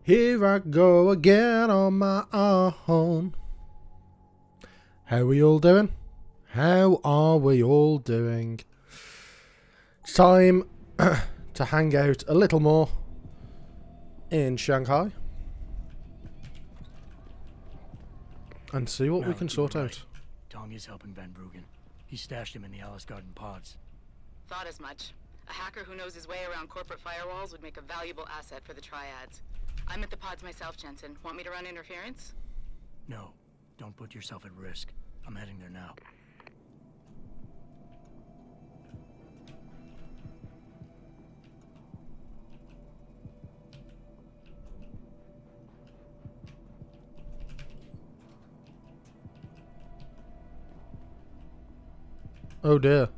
Here I go again on my own. How are we all doing? How are we all doing? It's time to hang out a little more in Shanghai and see what we can sort out. Tong is helping Van Bruggen. He stashed him in the Alice Garden pods. Thought as much. A hacker who knows his way around corporate firewalls would make a valuable asset for the triads. I'm at the pods myself, Jensen. Want me to run interference? No, don't put yourself at risk. I'm heading there now. Oh dear.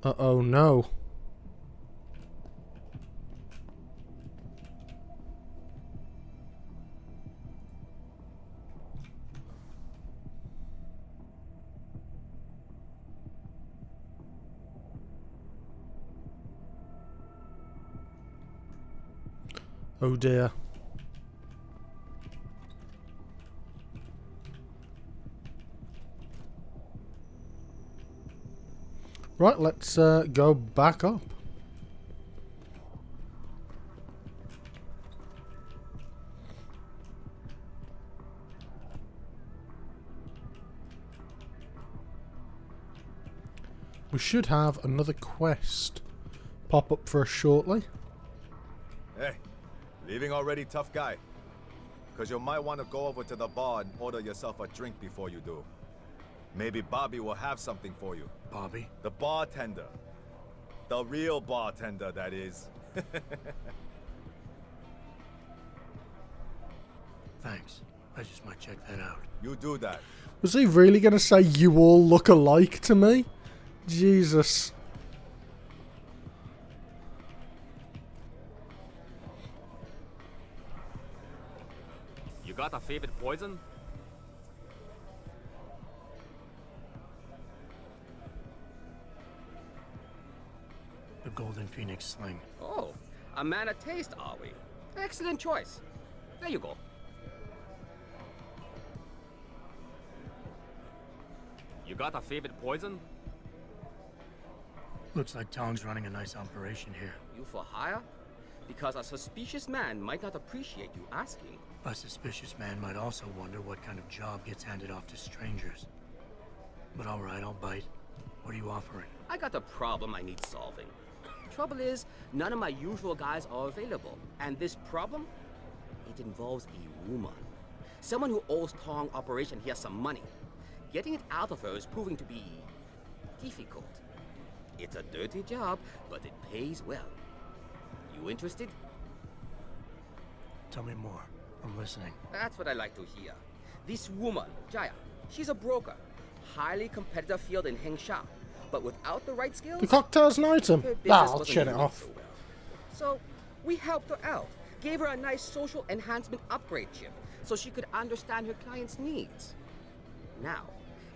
Uh-oh, no. Oh dear. Right, let's go back up. We should have another quest pop up for us shortly. Hey, leaving already, tough guy? Because you might want to go over to the bar and order yourself a drink before you do. Maybe Bobby will have something for you. Bobby? The bartender. The real bartender, that is. Thanks. I just might check that out. You do that. Was he really going to say you all look alike to me? Jesus. You got a favorite poison? The Golden Phoenix sling. Oh, a man of taste, are we? Excellent choice. There you go. You got a favorite poison? Looks like Tong's running a nice operation here. You for hire? Because a suspicious man might not appreciate you asking. A suspicious man might also wonder what kind of job gets handed off to strangers. But alright, I'll bite. What are you offering? I got a problem I need solving. Trouble is, none of my usual guys are available. And this problem? It involves a woman. Someone who owes Tong Operation here some money. Getting it out of her is proving to be difficult. It's a dirty job, but it pays well. You interested? Tell me more. I'm listening. That's what I like to hear. This woman, Jaya, she's a broker. Highly competitive field in Hengsha. But without the right skills... The cocktail's an item. her business I'll wasn't shut it doing off. so well. So, we helped her out. Gave her a nice social enhancement upgrade chip. So she could understand her clients' needs. Now,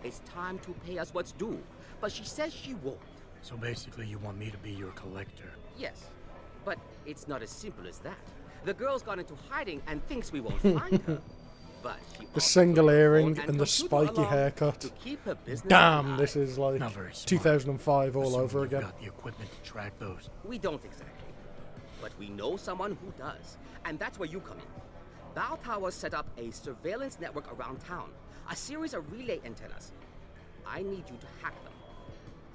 it's time to pay us what's due. But she says she won't. So basically you want me to be your collector. Yes. But it's not as simple as that. The girl's gone into hiding and thinks we won't find her. But she The single earring and the computer spiky alarm haircut. to keep her business Damn, alive. this is like Not very smart. 2005 all Assuming over you've again. got the equipment to track those. We don't exactly. But we know someone who does. And that's where you come in. Bao Tower set up a surveillance network around town. A series of relay antennas. I need you to hack them.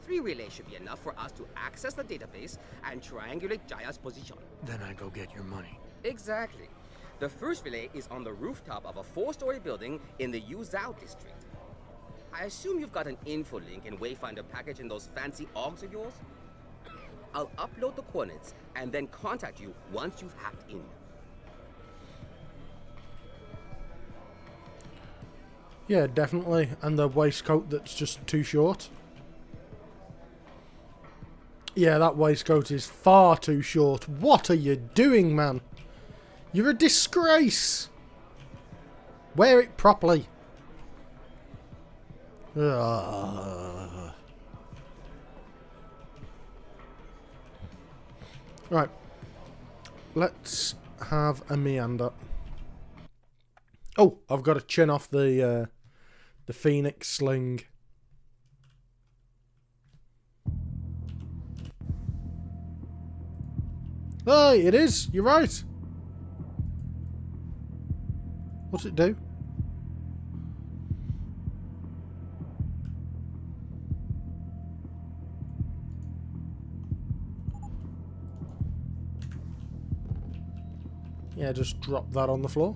3 relays should be enough for us to access the database and triangulate Jaya's position. Then I go get your money. Exactly. The first relay is on the rooftop of a 4-story building in the Yuzhou district. I assume you've got an info link and Wayfinder package in those fancy augs of yours? I'll upload the coordinates and then contact you once you've hacked in. Yeah, definitely. And the waistcoat that's just too short. Yeah, that waistcoat is far too short. What are you doing, man? You're a disgrace. Wear it properly. Right. let's have a meander. Oh, I've got to chin off the Phoenix sling. Hey, it is. You're right. What's it do? Yeah, just drop that on the floor.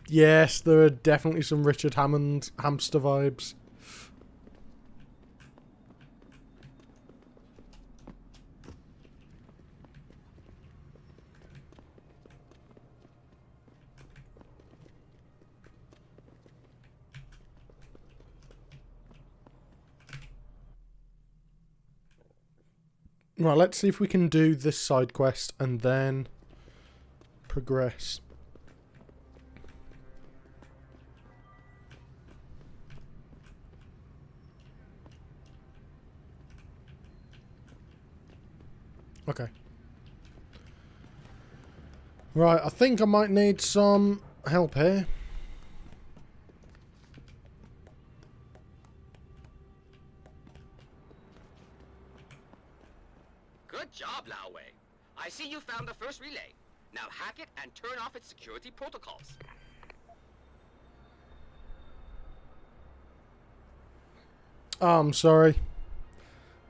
Yes, there are definitely some Richard Hammond hamster vibes. Right, let's see if we can do this side quest and then progress. Okay. Right, I think I might need some help here. Good job, Lao Wei. I see you found the first relay. Now hack it and turn off its security protocols. Oh, I'm sorry.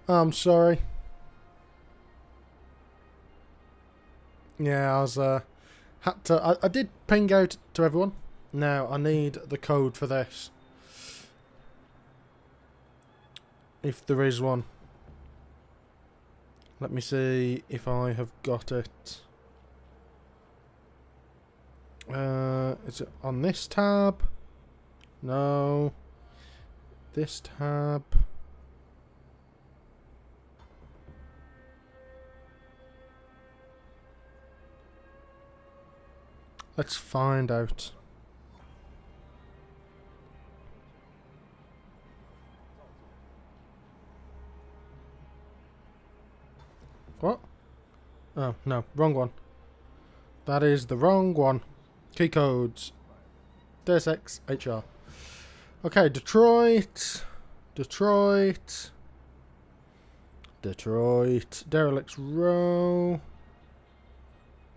I'm sorry. Yeah, I was had to. I did ping out to everyone. Now I need the code for this, if there is one. Let me see if I have got it. Is it on this tab? No. This tab. Let's find out. What? Oh, no. Wrong one. That is the wrong one. Key codes. Deus Ex HR. Okay, Detroit. Detroit. Detroit. Derelicts Row.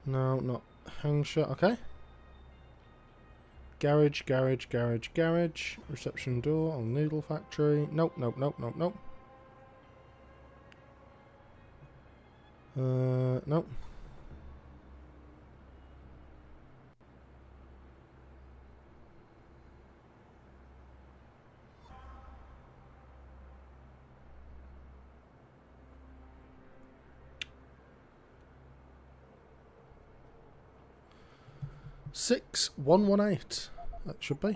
No, not Hangshot. Okay. Garage, garage, garage, garage. Reception door on Noodle Factory. Nope, nope, nope, nope, nope. Nope. $6118. That should be.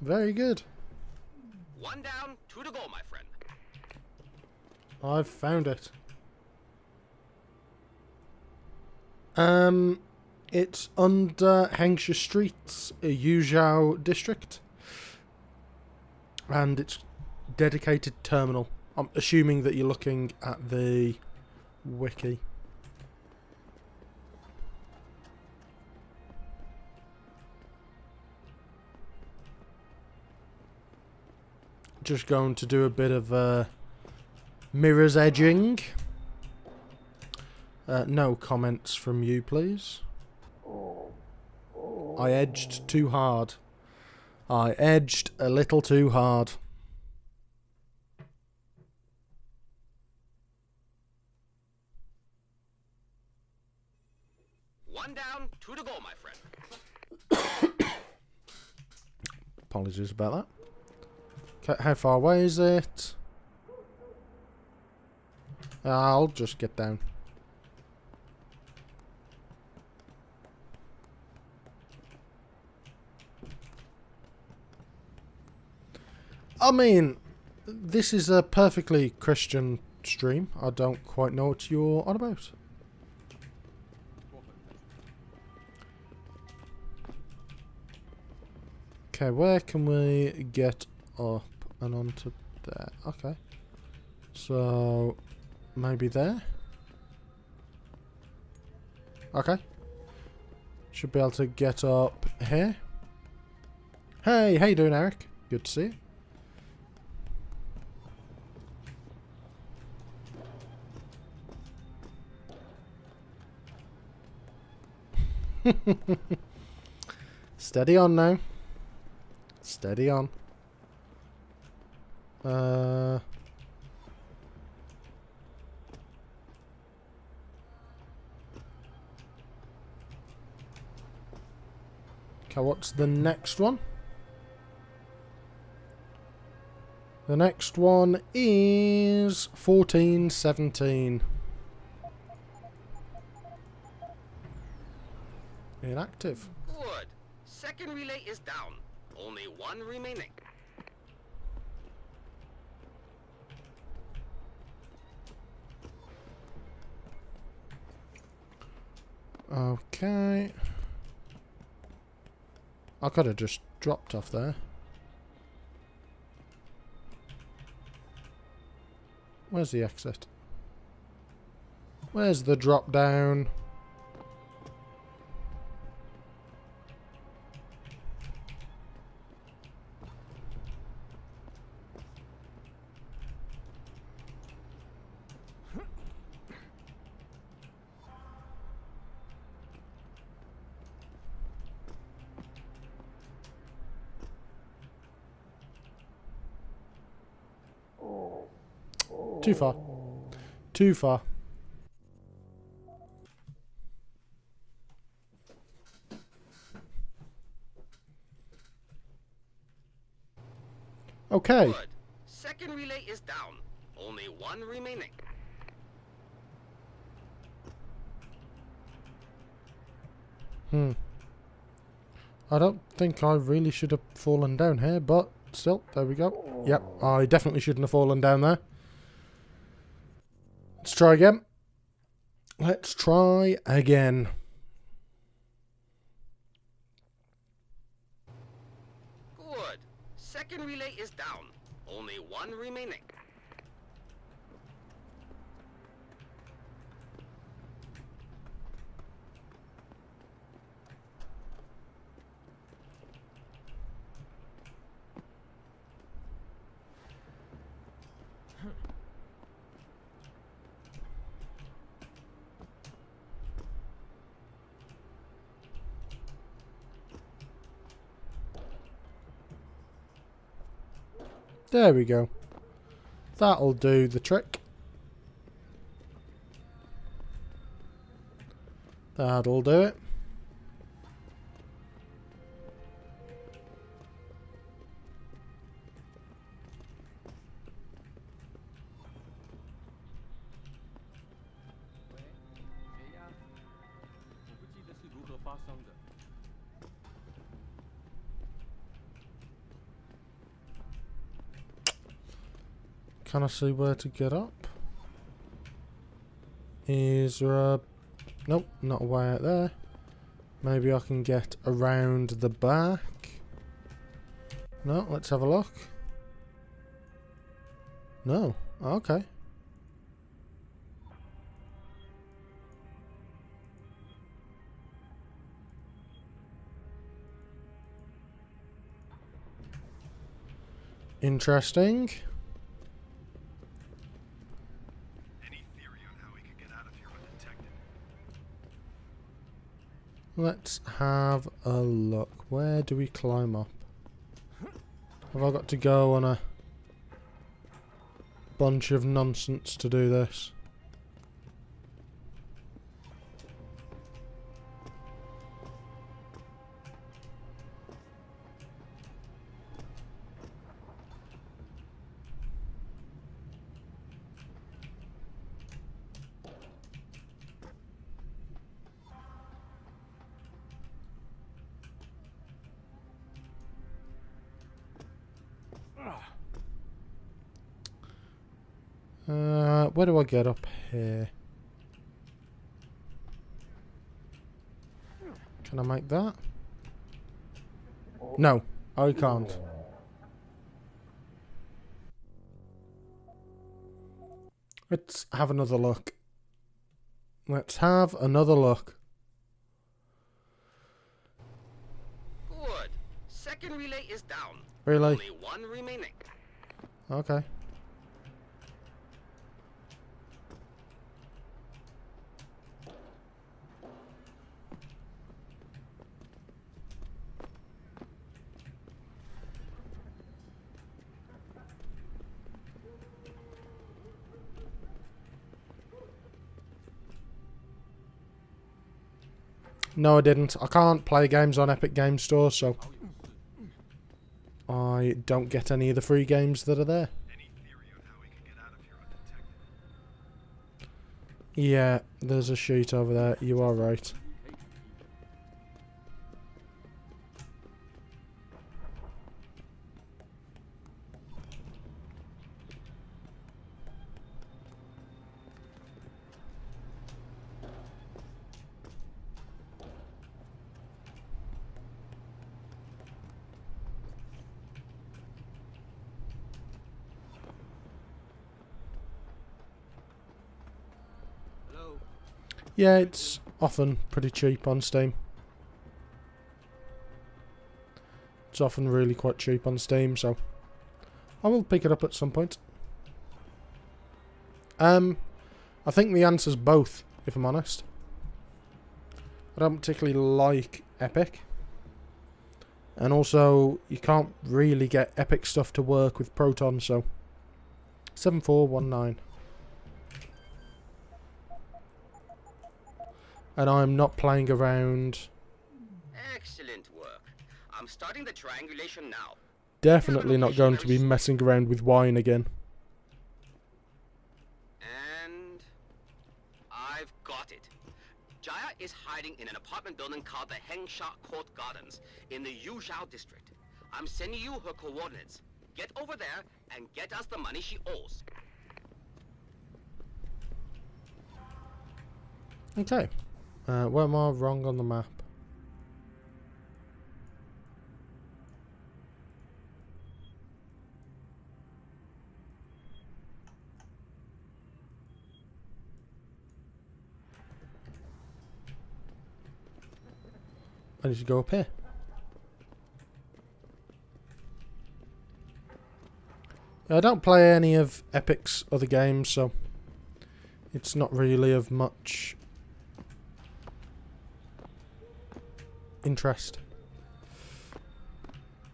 Very good. One down, two to go, my friend. I've found it. It's under Hengsha Street's Yuzhou district, and it's dedicated terminal. I'm assuming that you're looking at the wiki. Just going to do a bit of mirrors edging. No comments from you, please. I edged too hard. I edged a little too hard. One down, two to go, my friend. Apologies about that. Okay, how far away is it? I'll just get down. I mean, this is a perfectly Christian stream. I don't quite know what you're on about. Okay, where can we get up and onto there? Okay. So, maybe there? Okay. Should be able to get up here. Hey, how you doing, Eric? Good to see you. Steady on now. Steady on. Okay, what's the next one? The next one is 1417. Inactive. Good. Second relay is down. Only one remaining. Okay. I could have just dropped off there. Where's the exit? Where's the drop down? Too far. Too far. Okay. Good. Second relay is down. Only one remaining. I don't think I really should have fallen down here, but still, there we go. Yep, I definitely shouldn't have fallen down there. Let's try again. Let's try again. Good. Second relay is down. Only one remaining. There we go. That'll do the trick. That'll do it. Can I see where to get up? Is there a... Nope, not a way out there. Maybe I can get around the back. No, let's have a look. No, okay. Interesting. Let's have a look. Where do we climb up? Have I got to go on a bunch of nonsense to do this? Where do I get up here? Can I make that? No. I can't. Let's have another look. Let's have another look. Good. Second relay is down. Really? Only one remaining. Okay. No, I didn't. I can't play games on Epic Games Store, so I don't get any of the free games that are there. Yeah, there's a sheet over there. You are right. Hello. Yeah, it's often pretty cheap on Steam. It's often really quite cheap on Steam, so I will pick it up at some point. I think the answer's both, if I'm honest. I don't particularly like Epic. And also, you can't really get Epic stuff to work with Proton, so 7419. And I'm not playing around. Excellent work. I'm starting the triangulation now. Definitely not going to be messing around with wine again. And I've got it. Jaya is hiding in an apartment building called the Hengsha Court Gardens in the Yuzhou district. I'm sending you her coordinates. Get over there and get us the money she owes. Okay. Where am I wrong on the map? I need to go up here. I don't play any of Epic's other games, so it's not really of much interest.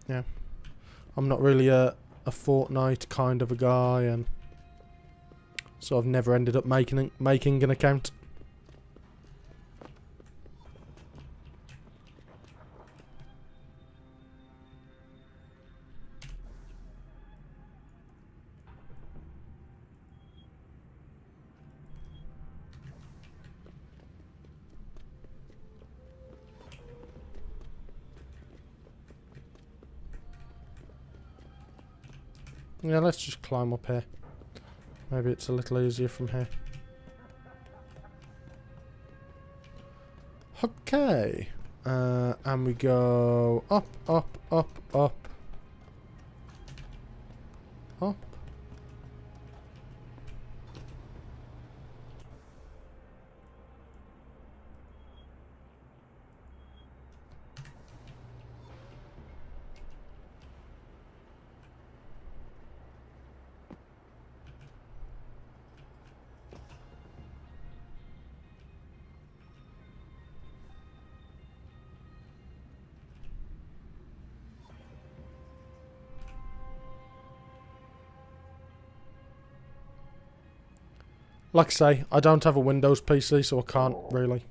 Yeah. I'm not really a Fortnite kind of a guy, and so I've never ended up making an account. Yeah, let's just climb up here. Maybe it's a little easier from here. Okay. And we go up, up, up, up. Up. Like I say, I don't have a Windows PC, so I can't really.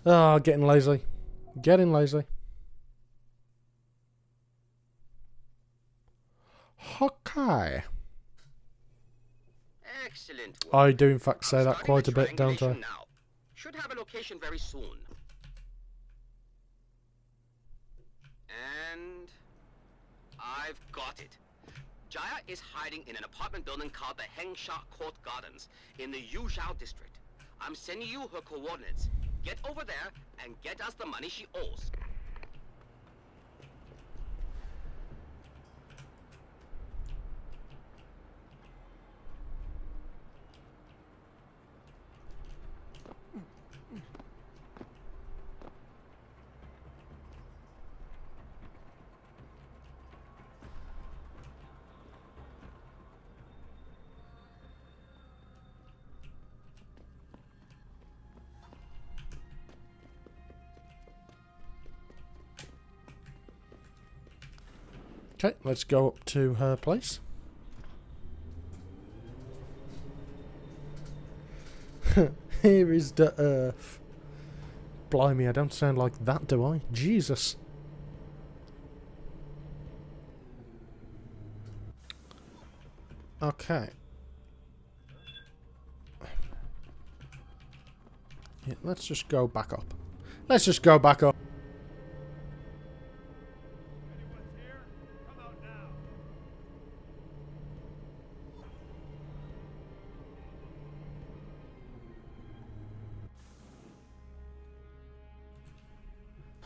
Getting lazy. Getting lazy. Okay. Excellent work. I do in fact say I'm that starting quite the a bit, don't I? triangulation now. Should have a location very soon. And I've got it. Jaya is hiding in an apartment building called the Hengsha Court Gardens in the Yuzhou district. I'm sending you her coordinates. Get over there and get us the money she owes. Okay, let's go up to her place. Here is the earth. Blimey, I don't sound like that, do I? Jesus. Okay. Yeah, let's just go back up. Let's just go back up. Anyone's here? Come out now.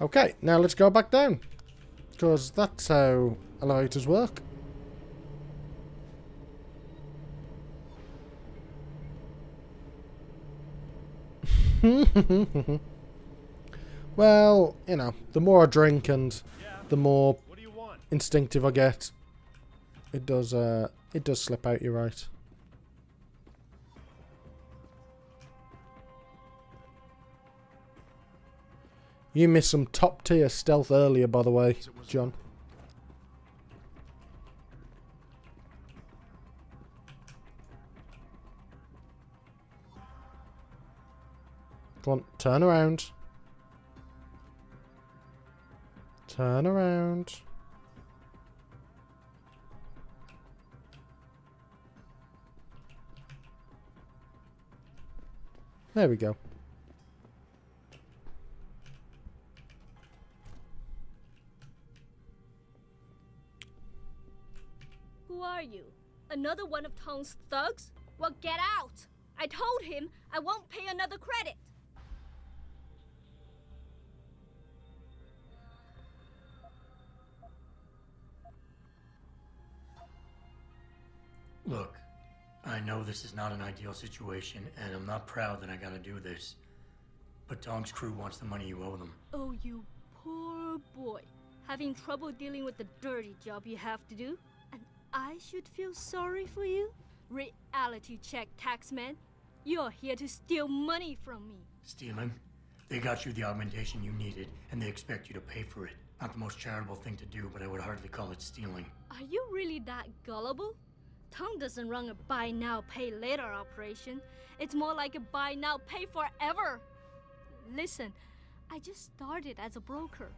Okay, now let's go back down. Because that's how elevators work. Well, you know, the more I drink and the more What do you want? instinctive I get, it does slip out, you're right. You missed some top tier stealth earlier, by the way, John. Come on, turn around. Turn around. There we go. Who are you? Another one of Tong's thugs? Well, get out! I told him I won't pay another credit. Look, I know this is not an ideal situation, and I'm not proud that I gotta do this. But Tong's crew wants the money you owe them. Oh, you poor boy. Having trouble dealing with the dirty job you have to do? And I should feel sorry for you? Reality check, taxman. You're here to steal money from me. Stealing? They got you the augmentation you needed, and they expect you to pay for it. Not the most charitable thing to do, but I would hardly call it stealing. Are you really that gullible? Tong doesn't run a buy now, pay later operation. It's more like a buy now, pay forever. Listen, I just started as a broker.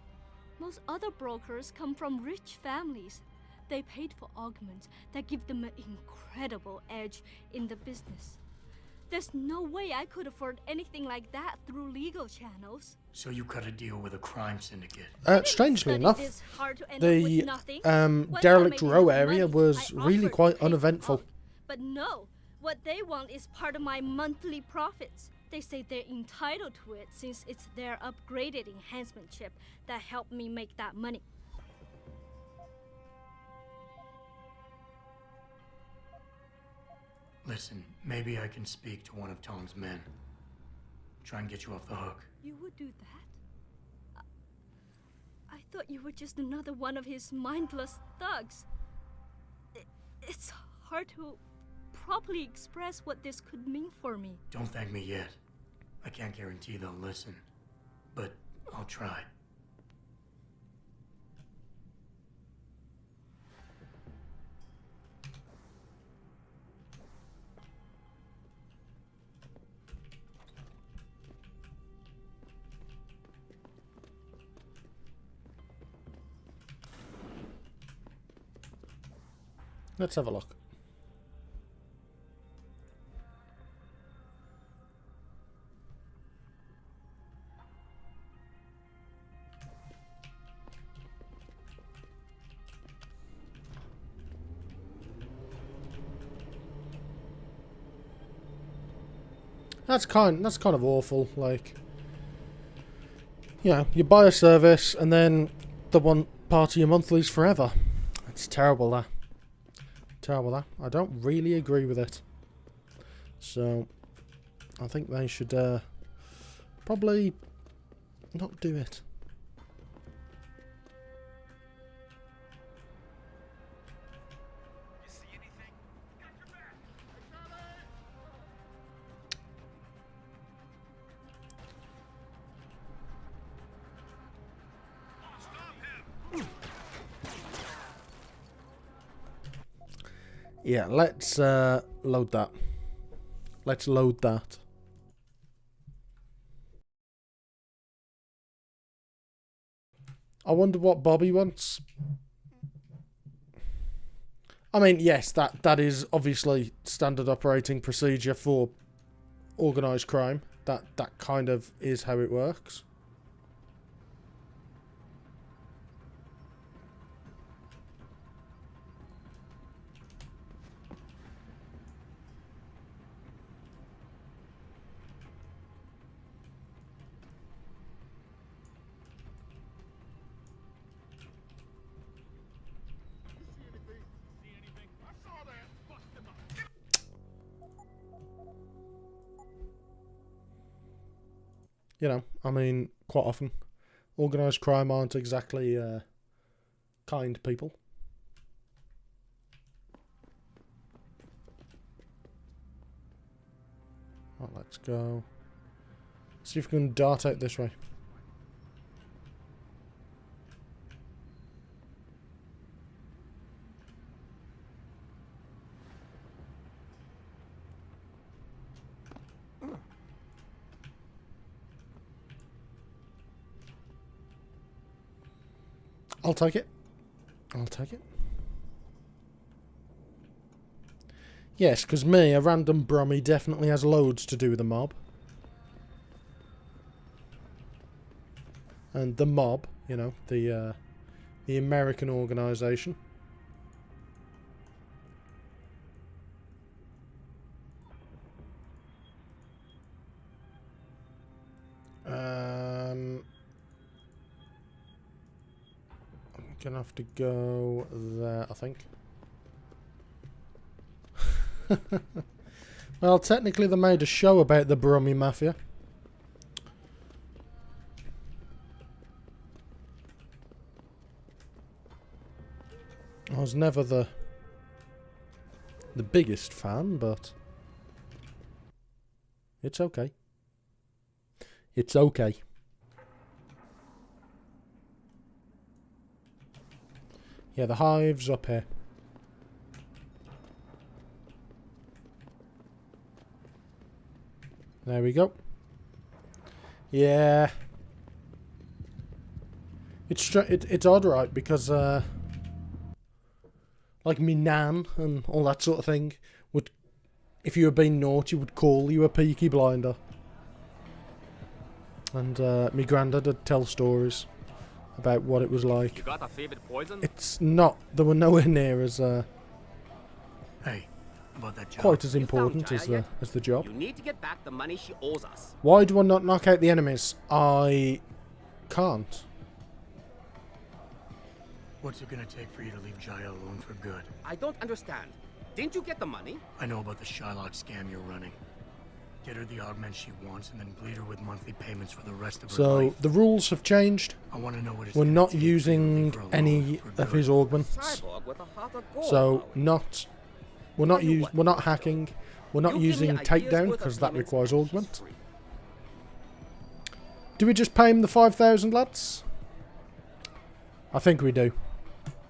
Most other brokers come from rich families. They paid for augments that give them an incredible edge in the business. There's no way I could afford anything like that through legal channels. So you cut a deal with a crime syndicate. Strangely enough, This hard to end up the with nothing. Once I derelict made row enough area money, was I really offered quite to pay uneventful. off. But no, what they want is part of my monthly profits. They say they're entitled to it since it's their upgraded enhancement chip that helped me make that money. Listen, maybe I can speak to one of Tong's men. Try and get you off the hook. You would do that? I thought you were just another one of his mindless thugs. It's hard to properly express what this could mean for me. Don't thank me yet. I can't guarantee they'll listen, but I'll try. Let's have a look. That's kind of awful. Like, you know, you buy a service and then the one part of your monthly's forever. It's terrible, that. Terrible, that. I don't really agree with it. So, I think they should probably not do it. You see anything? Got your back. Stop him! Yeah, let's load that. Let's load that. I wonder what Bobby wants. I mean, yes, that is obviously standard operating procedure for organised crime. That kind of is how it works. You know, I mean, quite often, organised crime aren't exactly kind people. Right, let's go. See if we can dart out this way. I'll take it. I'll take it. Yes, because me, a random Brummy, definitely has loads to do with the mob. And the mob, you know, the American organisation. I'm gonna have to go there, I think. Well, technically they made a show about the Brummy Mafia. I was never the biggest fan, but it's okay. It's okay. Yeah, the hive's up here. There we go. Yeah. It's odd, right? Because like me nan and all that sort of thing would, if you were being naughty, would call you a peaky blinder. And me granddad would tell stories about what it was like. You got a favorite poison? It's not. They were nowhere near as Hey, about that job. quite as You found important as Jaya the job. You need to get back the money she owes us. Why do I not knock out the enemies? I can't. What's it gonna take for you to leave Jaya alone for good? I don't understand. Didn't you get the money? I know about the Shylock scam you're running. Get her the augments she wants and then bleed her with monthly payments for the rest of her So life. the rules have changed. I want to know what it's We're gonna not take for you to using leave her alone any for of good. his augments. Cyborg with a heart of gold, So Howie. we're not Tell you what. we're not hacking. We're not You give me using a year's takedown worth of because that payments requires and she's augment. free. Do we just pay him the 5,000, lads? I think we do.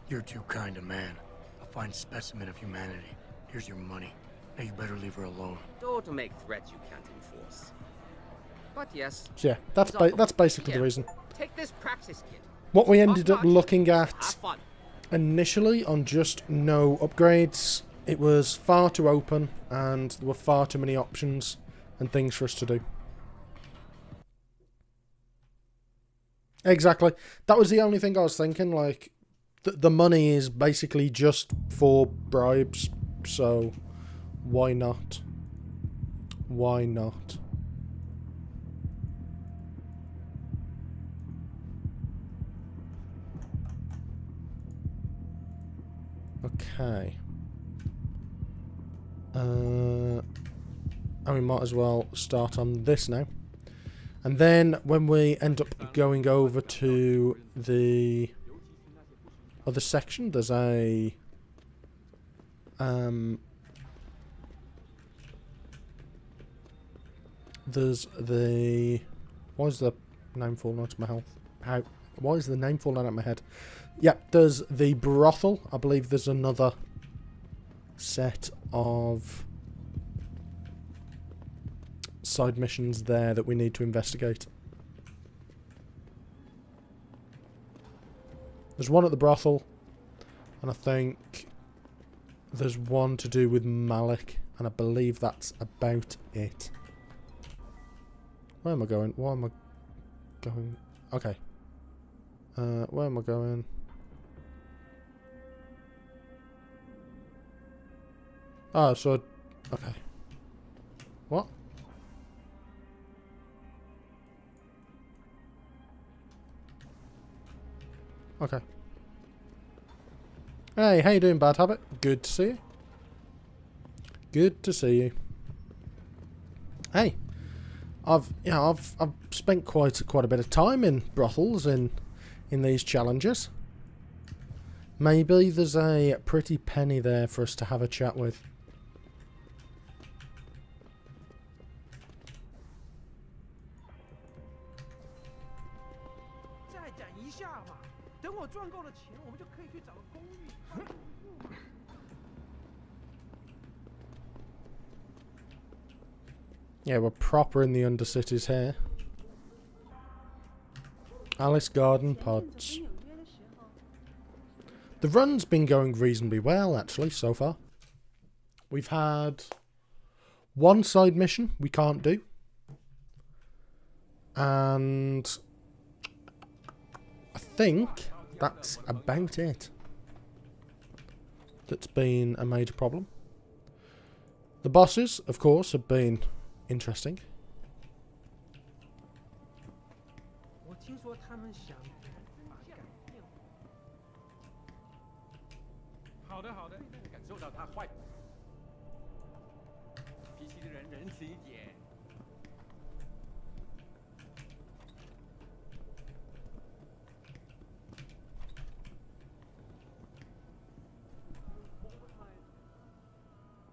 You're too kind a man. A fine specimen of humanity. Here's your money. Now you better leave her alone. Don't make threats you can't enforce. But yes. So yeah, that's basically the Here, reason. Take this Praxis kit. What we ended up Top-notch. looking Have at fun. initially on just no upgrades, it was far too open and there were far too many options and things for us to do. Exactly. That was the only thing I was thinking, like, the money is basically just for bribes, so why not? Why not? Okay. And we might as well start on this now. And then when we end up going over to the other section, there's a there's the, why is the name falling out of my head? Why is the name falling out of my head? Yeah, there's the brothel. I believe there's another set of side missions there that we need to investigate. There's one at the brothel, and I think there's one to do with Malik, and I believe that's about it. Where am I going? Why am I going? Okay. Where am I going? Oh, so... Okay. What? Okay. Hey, how you doing, Bad Habit? Good to see you. Good to see you. Hey, I've spent quite a bit of time in brothels in these challenges. Maybe there's a pretty penny there for us to have a chat with. Yeah, we're proper in the Undercities here. Alice Garden Pods. The run's been going reasonably well, actually, so far. We've had one side mission we can't do. And I think that's about it. That's been a major problem. The bosses, of course, have been interesting.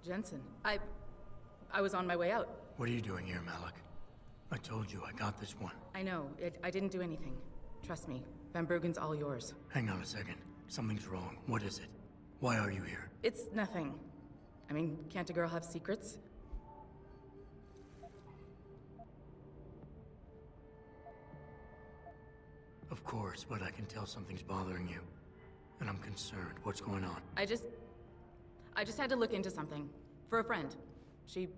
Jensen, I was on my way out. What are you doing here, Malik? I told you I got this one. I know. I didn't do anything. Trust me. Van Bruggen's all yours. Hang on a second. Something's wrong. What is it? Why are you here? It's nothing. I mean, can't a girl have secrets? Of course, but I can tell something's bothering you. And I'm concerned. What's going on? I just had to look into something. For a friend. She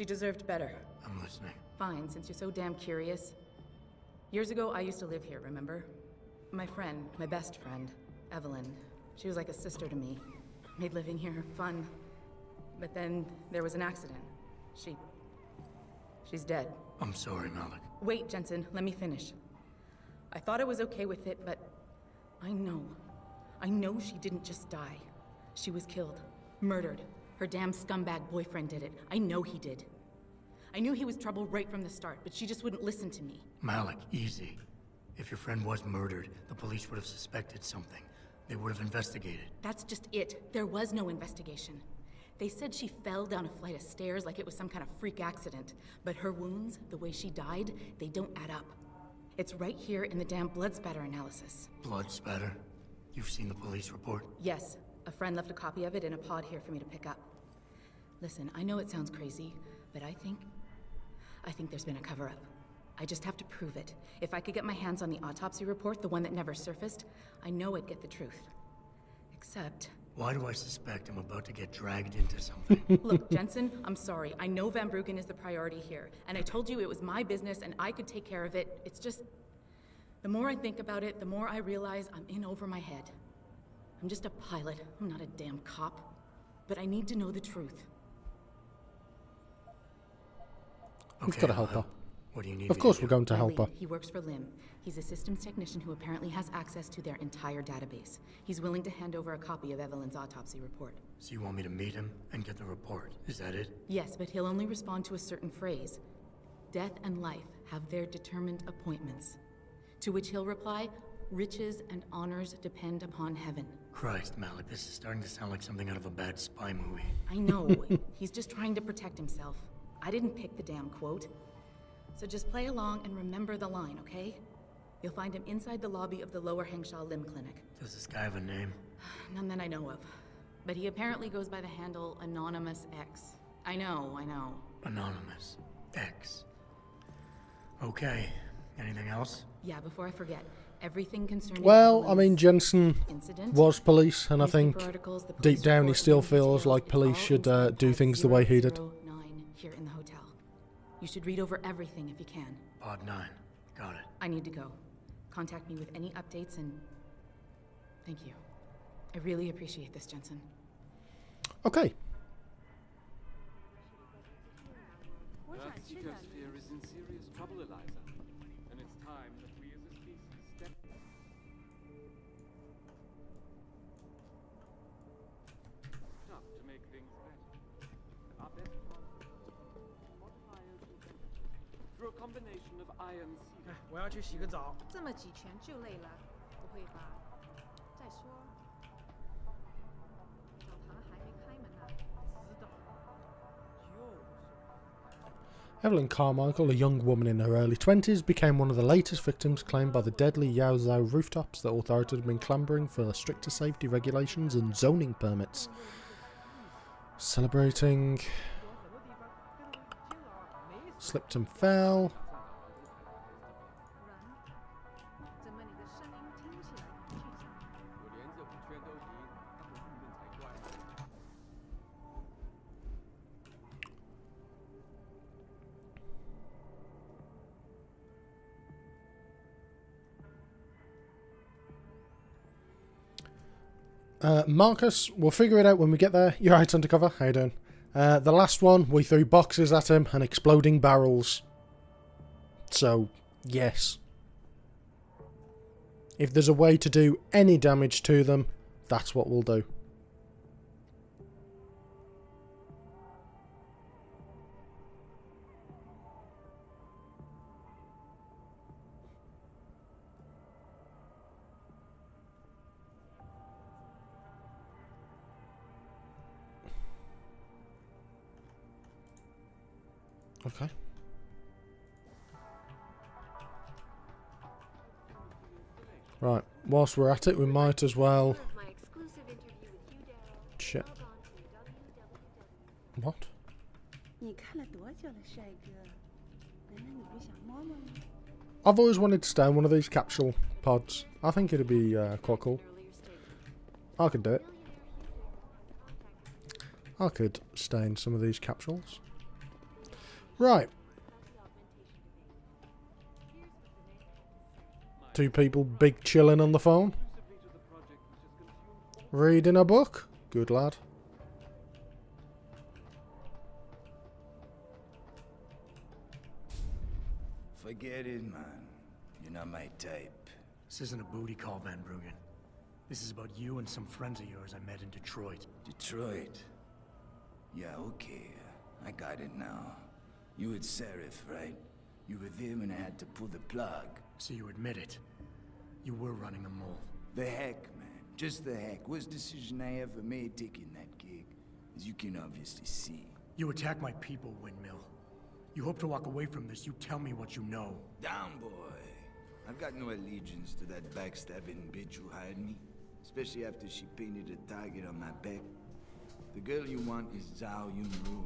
deserved better. I'm listening. Fine, since you're so damn curious. Years ago, I used to live here, remember? My friend, my best friend, Evelyn. She was like a sister to me. Made living here fun. But then there was an accident. She's dead. I'm sorry, Malik. Wait, Jensen, let me finish. I thought I was okay with it, but I know she didn't just die. She was killed. Murdered. Her damn scumbag boyfriend did it. I know he did. I knew he was trouble right from the start, but she just wouldn't listen to me. Malik, easy. If your friend was murdered, the police would have suspected something. They would have investigated. That's just it. There was no investigation. They said she fell down a flight of stairs like it was some kind of freak accident. But her wounds, the way she died, they don't add up. It's right here in the damn blood spatter analysis. Blood spatter? You've seen the police report? Yes. A friend left a copy of it in a pod here for me to pick up. Listen, I know it sounds crazy, but I think there's been a cover-up. I just have to prove it. If I could get my hands on the autopsy report, the one that never surfaced, I know I'd get the truth. Except... Why do I suspect I'm about to get dragged into something? Look, Jensen, I'm sorry. I know Van Bruggen is the priority here, and I told you it was my business and I could take care of it. It's just... The more I think about it, the more I realize I'm in over my head. I'm just a pilot. I'm not a damn cop. But I need to know the truth. We've got to help her. What do you need? Of course we're going to help her. He works for Lim. He's a systems technician who apparently has access to their entire database. He's willing to hand over a copy of Evelyn's autopsy report. So you want me to meet him and get the report? Is that it? Yes, but he'll only respond to a certain phrase. Death and life have their determined appointments. To which he'll reply, riches and honors depend upon heaven. Christ, Malik, this is starting to sound like something out of a bad spy movie. I know. He's just trying to protect himself. I didn't pick the damn quote. So just play along and remember the line, okay? You'll find him inside the lobby of the Lower Hengsha Limb Clinic. Does this guy have a name? None that I know of. But he apparently goes by the handle Anonymous X. I know. Anonymous X. Okay. Anything else? Yeah, before I forget, everything concerning Well, the I mean, police Jensen incident, was police, and I think newspaper articles, the deep police down he report, still the feels details, like it's police all should inside do tab things the way he did. 009 here in the hotel. You should read over everything if you can. Pod 9. Got it. I need to go. Contact me with any updates and thank you. I really appreciate this, Jensen. Okay. Earth's ecosphere is in serious trouble, Eliza. And it's time that we as a species step... up to make things better. Our best chance modify ocean temperatures through a combination of iron sea... 我要去洗个澡。这么几拳就累了，不会吧？再说，澡堂还没开门呢。知道，就是。 Evelyn Carmichael, a young woman in her early 20s, became one of the latest victims claimed by the deadly Yao Zhao rooftops that authorities have been clambering for stricter safety regulations and zoning permits. Celebrating... Slipped and fell. 怎么你的声音听起来很沮丧？我连这5圈都赢，不郁闷才怪。 Marcus, we'll figure it out when we get there. You're right, Undercover. How you doing? The last one, we threw boxes at him and exploding barrels. So, yes. If there's a way to do any damage to them, that's what we'll do. Okay. Right, whilst we're at it, we might as well... Shit. What? 你看了多久了，帅哥？难道你不想摸摸吗？ I've always wanted to stay in one of these capsule pods. I think it'd be quite cool. I could do it. I could stay in some of these capsules. Right. 2 people big chilling on the phone. Reading a book. Good lad. Forget it, man. You're not my type. This isn't a booty call, Van Bruggen. This is about you and some friends of yours I met in Detroit. Detroit? Yeah, okay. I got it now. You with Seraph, right? You were there when I had to pull the plug. So you admit it. You were running a mole. The heck, man. Just the heck. Worst decision I ever made taking that gig. As you can obviously see. You attack my people, Windmill. You hope to walk away from this. You tell me what you know. Down, boy. I've got no allegiance to that backstabbing bitch who hired me. Especially after she painted a target on my back. The girl you want is Zhao Yunru,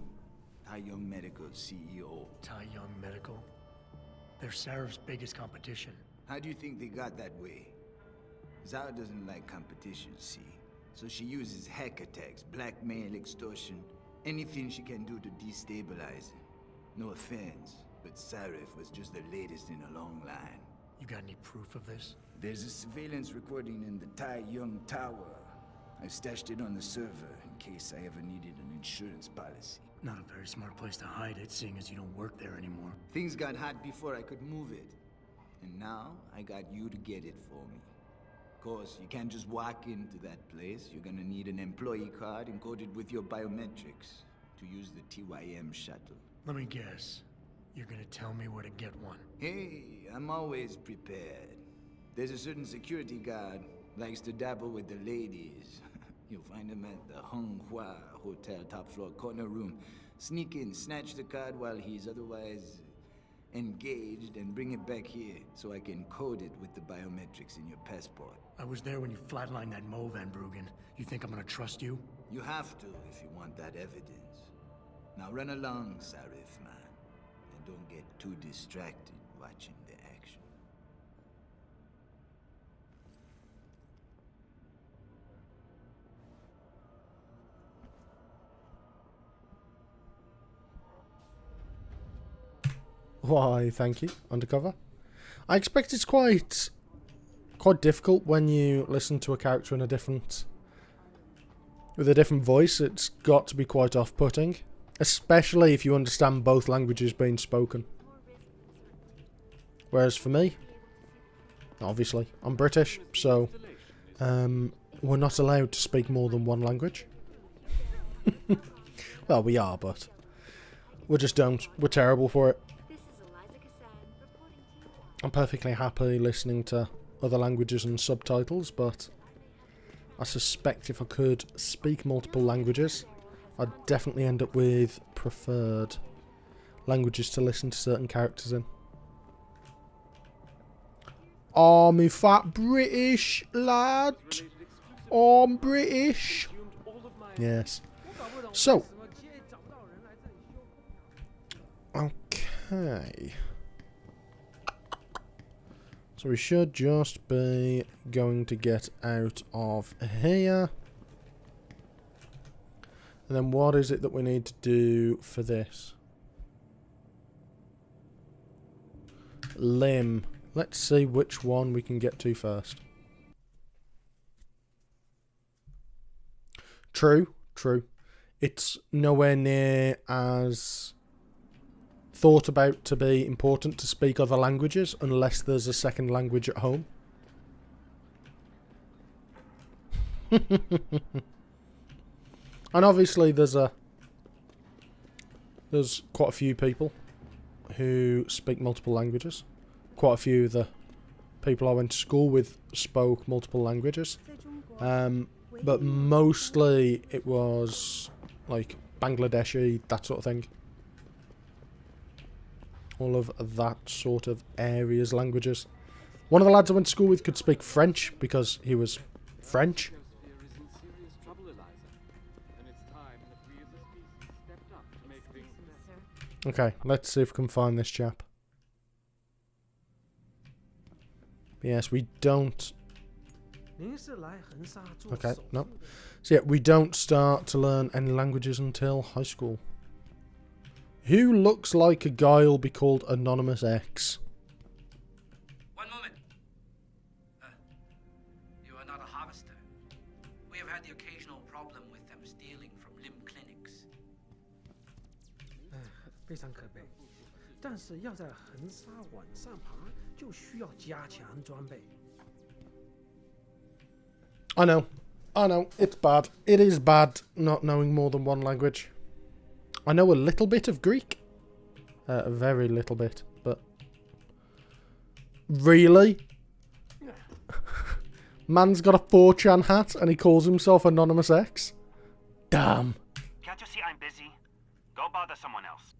Tai Young Medical CEO. Tai Young Medical? They're Seraph's biggest competition. How do you think they got that way? Zhao doesn't like competition, see? So she uses hack attacks, blackmail, extortion, anything she can do to destabilize him. No offense, but Seraph was just the latest in a long line. You got any proof of this? There's a surveillance recording in the Tai Young Tower. I've stashed it on the server in case I ever needed an insurance policy. Not a very smart place to hide it, seeing as you don't work there anymore. Things got hot before I could move it. And now, I got you to get it for me. Of course, you can't just walk into that place. You're gonna need an employee card encoded with your biometrics to use the TYM shuttle. Let me guess. You're gonna tell me where to get one. Hey, I'm always prepared. There's a certain security guard, likes to dabble with the ladies. You'll find him at the Hong Hua Hotel top floor corner room. Sneak in, snatch the card while he's otherwise engaged, and bring it back here so I can code it with the biometrics in your passport. I was there when you flatlined that Mo, Van Bruggen. You think I'm gonna trust you? You have to if you want that evidence. Now run along, Sarif man, and don't get too distracted watching the action. Why, thank you. Undercover. I expect it's quite difficult when you listen to a character in a different... with a different voice. It's got to be quite off-putting. Especially if you understand both languages being spoken. Whereas for me, obviously, I'm British, so we're not allowed to speak more than one language. Well, we are, but we just don't. We're terrible for it. I'm perfectly happy listening to other languages and subtitles, but I suspect if I could speak multiple languages, I'd definitely end up with preferred languages to listen to certain characters in. Oh, me fat British lad. Oh, I'm British. Yes. So. Okay. So we should just be going to get out of here. And then what is it that we need to do for this? Limb. Let's see which one we can get to first. True, true. It's nowhere near as thought about to be important to speak other languages unless there's a second language at home. And obviously there's quite a few people who speak multiple languages. Quite a few of the people I went to school with spoke multiple languages. But mostly it was like Bangladeshi, that sort of thing. All of that sort of area's languages. One of the lads I went to school with could speak French because he was French. Okay, let's see if we can find this chap. Yes, we don't... Okay, no. So yeah, we don't start to learn any languages until high school. Who looks like a guy who'll be called Anonymous X? One moment. You are not a harvester. We have had the occasional problem with them stealing from limb clinics. 非常可悲，但是要在横沙往上爬，就需要加强装备。 I know, it's bad. It is bad not knowing more than one language. I know a little bit of Greek. A very little bit, but... Really? Man's got a 4chan hat and he calls himself Anonymous X? Damn. Can't you see I'm busy? Go bother someone else.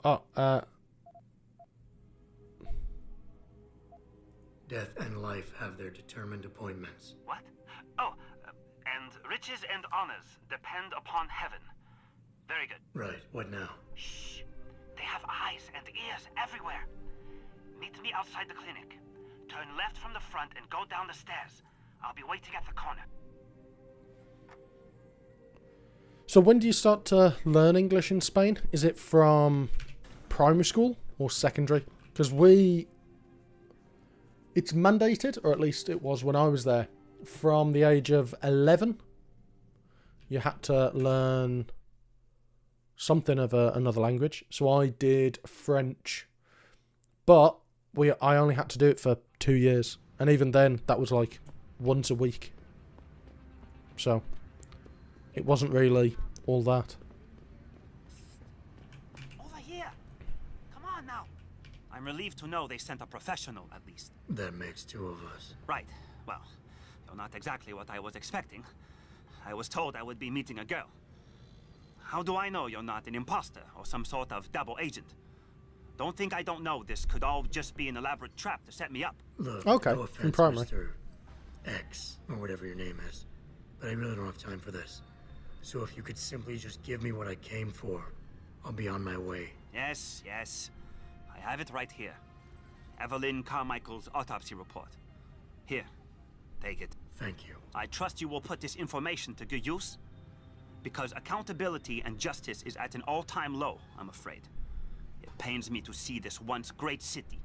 Oh, Death and life have their determined appointments. What? Oh, and riches and honors depend upon heaven. Very good. Right, what now? Shh. They have eyes and ears everywhere. Meet me outside the clinic. Turn left from the front and go down the stairs. I'll be waiting at the corner. So when do you start to learn English in Spain? Is it from primary school or secondary? Because it's mandated, or at least it was when I was there. From the age of 11, you had to learn something of another language. So I did French, but I only had to do it for 2 years. And even then, that was like once a week. So it wasn't really all that. Over here! Come on now! I'm relieved to know they sent a professional, at least. That makes 2 of us. Right. Well, you're not exactly what I was expecting. I was told I would be meeting a girl. How do I know you're not an imposter or some sort of double agent? Don't think I don't know this could all just be an elaborate trap to set me up. Look, Okay, no in offense, primary. Mr. X, or whatever your name is, but I really don't have time for this. So if you could simply just give me what I came for, I'll be on my way. Yes, yes. I have it right here. Evelyn Carmichael's autopsy report. Here, take it. Thank you. I trust you will put this information to good use, because accountability and justice is at an all-time low, I'm afraid. It pains me to see this once great city,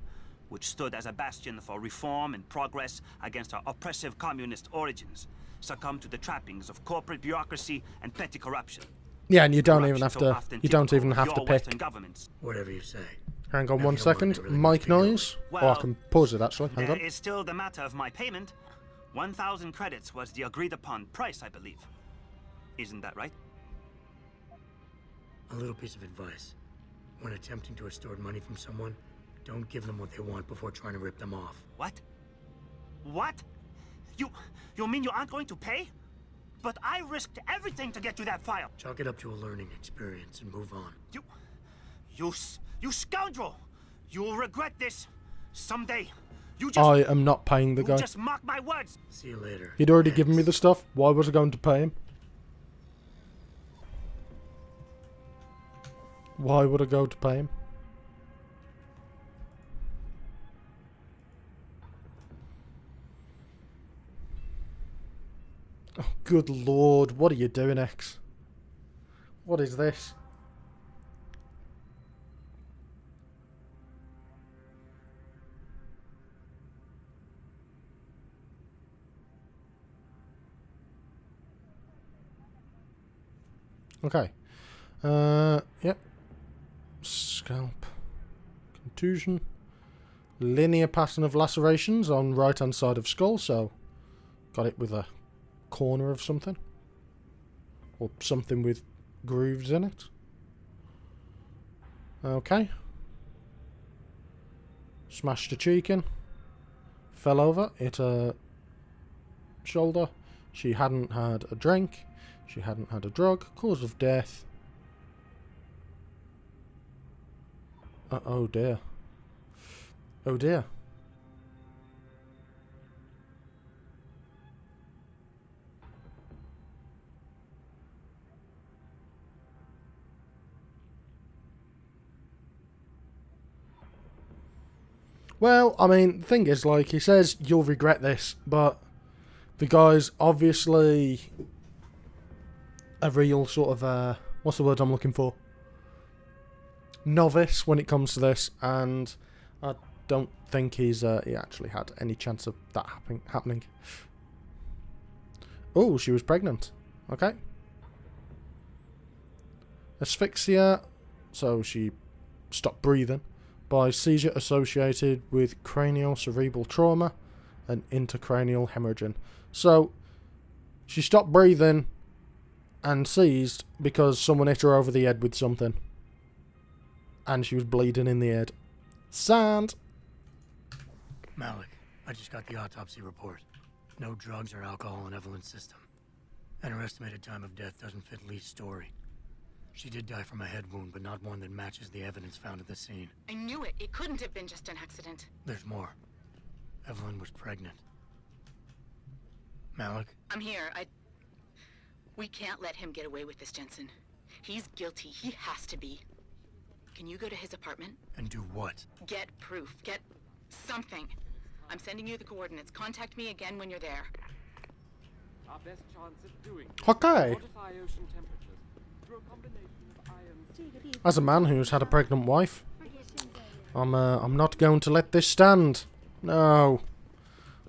which stood as a bastion for reform and progress against our oppressive communist origins, succumb to the trappings of corporate bureaucracy and petty corruption. Yeah, and you don't Corruption even have so to. often You don't even typical have of to your pick. Western governments. Whatever you say. Hang on one If you wanna second. be really Mic good to go. noise. Or I can pause it actually. Hang There on. is still the matter of my payment. 1,000 credits was the agreed upon price, I believe. Isn't that right? A little piece of advice. When attempting to extort money from someone, don't give them what they want before trying to rip them off. What? What? You mean you aren't going to pay? But I risked everything to get you that file. Chalk it up to a learning experience and move on. You scoundrel! You will regret this someday. I am not paying the guy. Just mark my words. See you later. He'd already given me the stuff. Why was I going to pay him? Why would I go to pay him? Oh, good lord. What are you doing, X? What is this? Okay. Yep. Scalp. Contusion. Linear pattern of lacerations on right hand side of skull, so got it with a corner of something. Or something with grooves in it. Okay. Smashed a cheek in. Fell over, hit a shoulder. She hadn't had a drink. She hadn't had a drug. Cause of death. Oh dear. Oh dear. Well, I mean, the thing is, like, he says, you'll regret this, but the guy's obviously a real sort of, what's the word I'm looking for? Novice when it comes to this, and I don't think he actually had any chance of that happening. Oh, she was pregnant. Okay. Asphyxia, so she stopped breathing by seizure associated with cranial cerebral trauma and intracranial hemorrhaging. So she stopped breathing and seized because someone hit her over the head with something. And she was bleeding in the head. Sand! Malik, I just got the autopsy report. No drugs or alcohol in Evelyn's system. And her estimated time of death doesn't fit Lee's story. She did die from a head wound, but not one that matches the evidence found at the scene. I knew it. It couldn't have been just an accident. There's more. Evelyn was pregnant. Malik? I'm here. We can't let him get away with this, Jensen. He's guilty. He has to be. Can you go to his apartment? And do what? Get proof. Get something. I'm sending you the coordinates. Contact me again when you're there. Our best chance of doing Okay. modify ocean temperatures through a combination of ions. As a man who's had a pregnant wife, I'm not going to let this stand. No.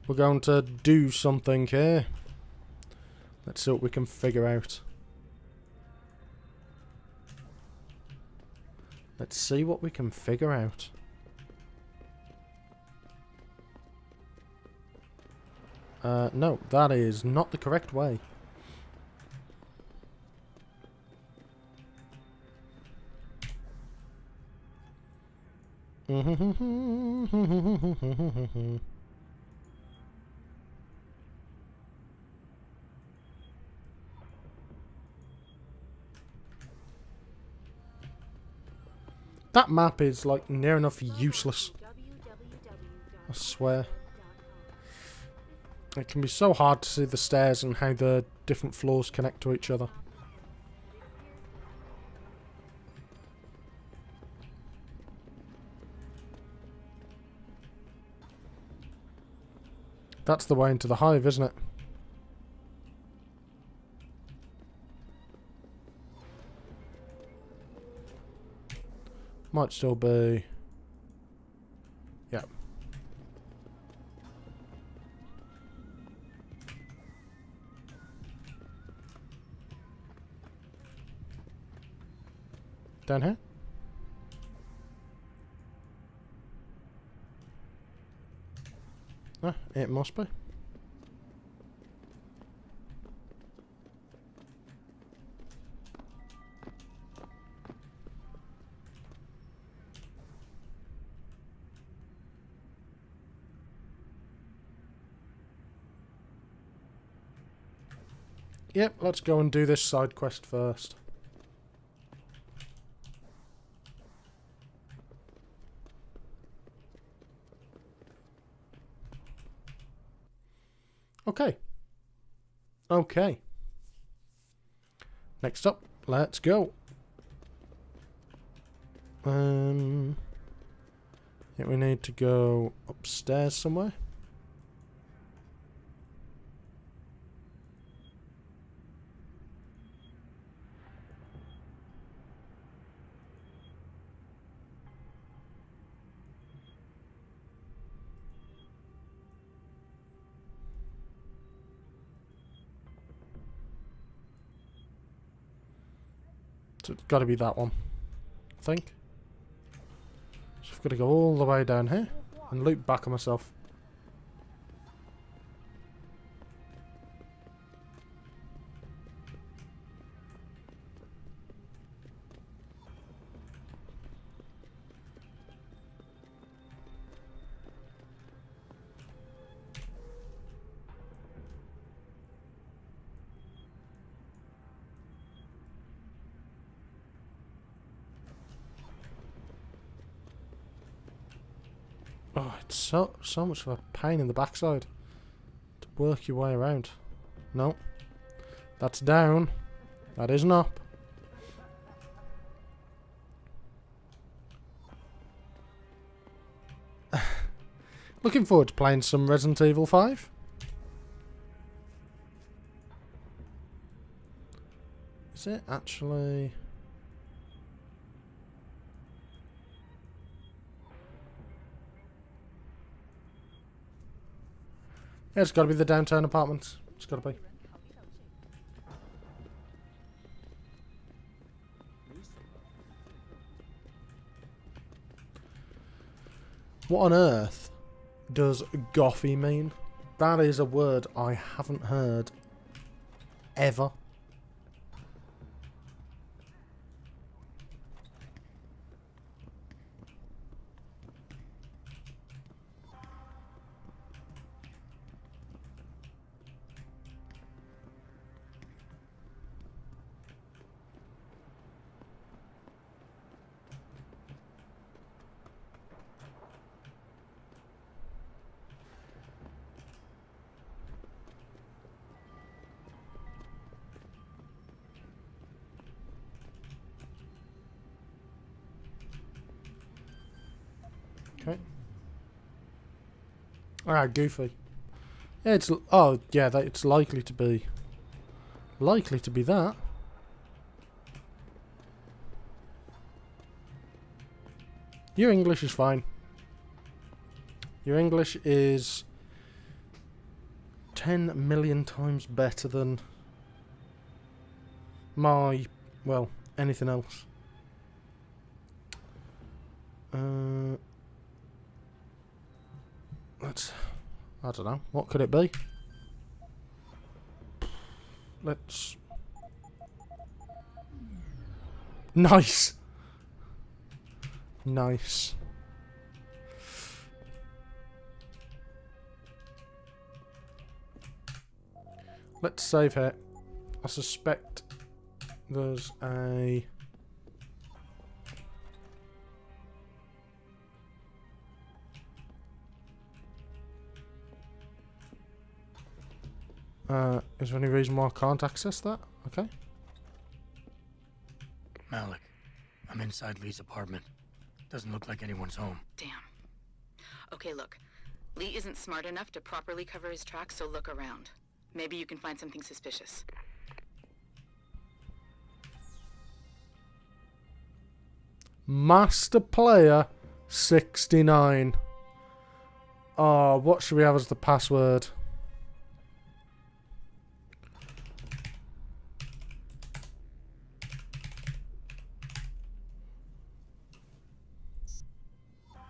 We're going to do something here. Let's see what we can figure out. Let's see what we can figure out. No, that is not the correct way. That map is like near enough useless. I swear. It can be so hard to see the stairs and how the different floors connect to each other. That's the way into the hive, isn't it? Might still be... Yeah. Down here? Ah, it must be. Yep, let's go and do this side quest first. Okay. Okay. Next up, let's go. I think we need to go upstairs somewhere. So it's got to be that one, I think. So I've got to go all the way down here and loop back on myself. Oh, it's so much of a pain in the backside to work your way around. No, that's down. That isn't up. Looking forward to playing some Resident Evil 5. Is it actually... Yeah, it's got to be the downtown apartments. It's got to be. What on earth does gothy mean? That is a word I haven't heard ever. Okay. Alright, goofy. Yeah, it's... Oh, yeah, it's likely to be... Likely to be that. Your English is fine. Your English is 10 million times better than my, well, anything else. I don't know. What could it be? Let's... Nice! Nice. Let's save here. I suspect there's a... Is there any reason why I can't access that? Okay. Malik, I'm inside Lee's apartment. Doesn't look like anyone's home. Damn. Okay, look. Lee isn't smart enough to properly cover his tracks, so look around. Maybe you can find something suspicious. Master player 69. Oh, what should we have as the password?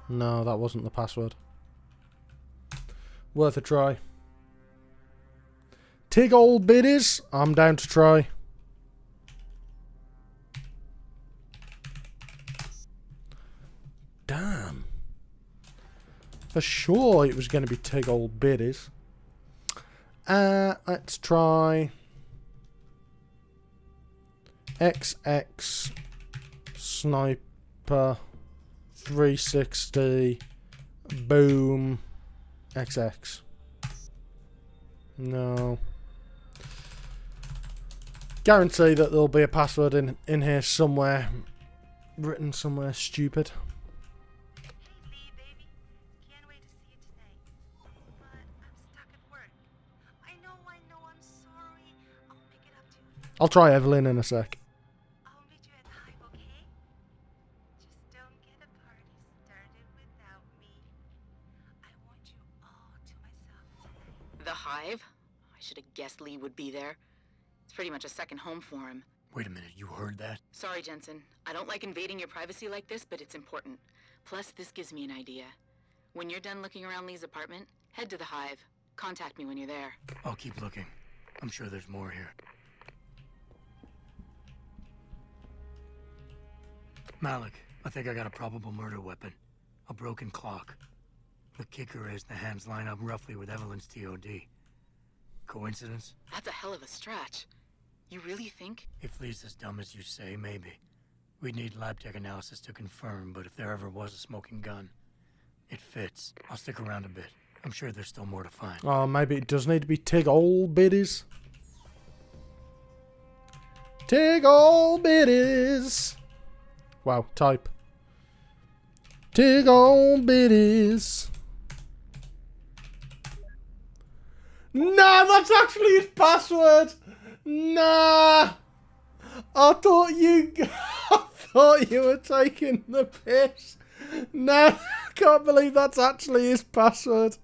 No, that wasn't the password. Worth a try. Tig old biddies, I'm down to try. Damn. For sure it was going to be Tig old biddies. Let's try XX Sniper 360 Boom XX. No. Guarantee that there'll be a password in here somewhere. Written somewhere stupid. I'll try Evelyn in a sec. The Hive? I should have guessed Lee would be there. It's pretty much a second home for him. Wait a minute, you heard that? Sorry, Jensen. I don't like invading your privacy like this, but it's important. Plus, this gives me an idea. When you're done looking around Lee's apartment, head to the Hive. Contact me when you're there. I'll keep looking. I'm sure there's more here. Malik, I think I got a probable murder weapon. A broken clock. The kicker is the hands line up roughly with Evelyn's TOD. Coincidence? That's a hell of a stretch. You really think? If Lee's as dumb as you say, maybe. We'd need lab tech analysis to confirm, but if there ever was a smoking gun, it fits. I'll stick around a bit. I'm sure there's still more to find. Oh, maybe it does need to be Tig old biddies. Tig old biddies. Wow, type. Tig old biddies. Nah, that's actually his password. Nah. I thought you were taking the piss. Nah, I can't believe that's actually his password.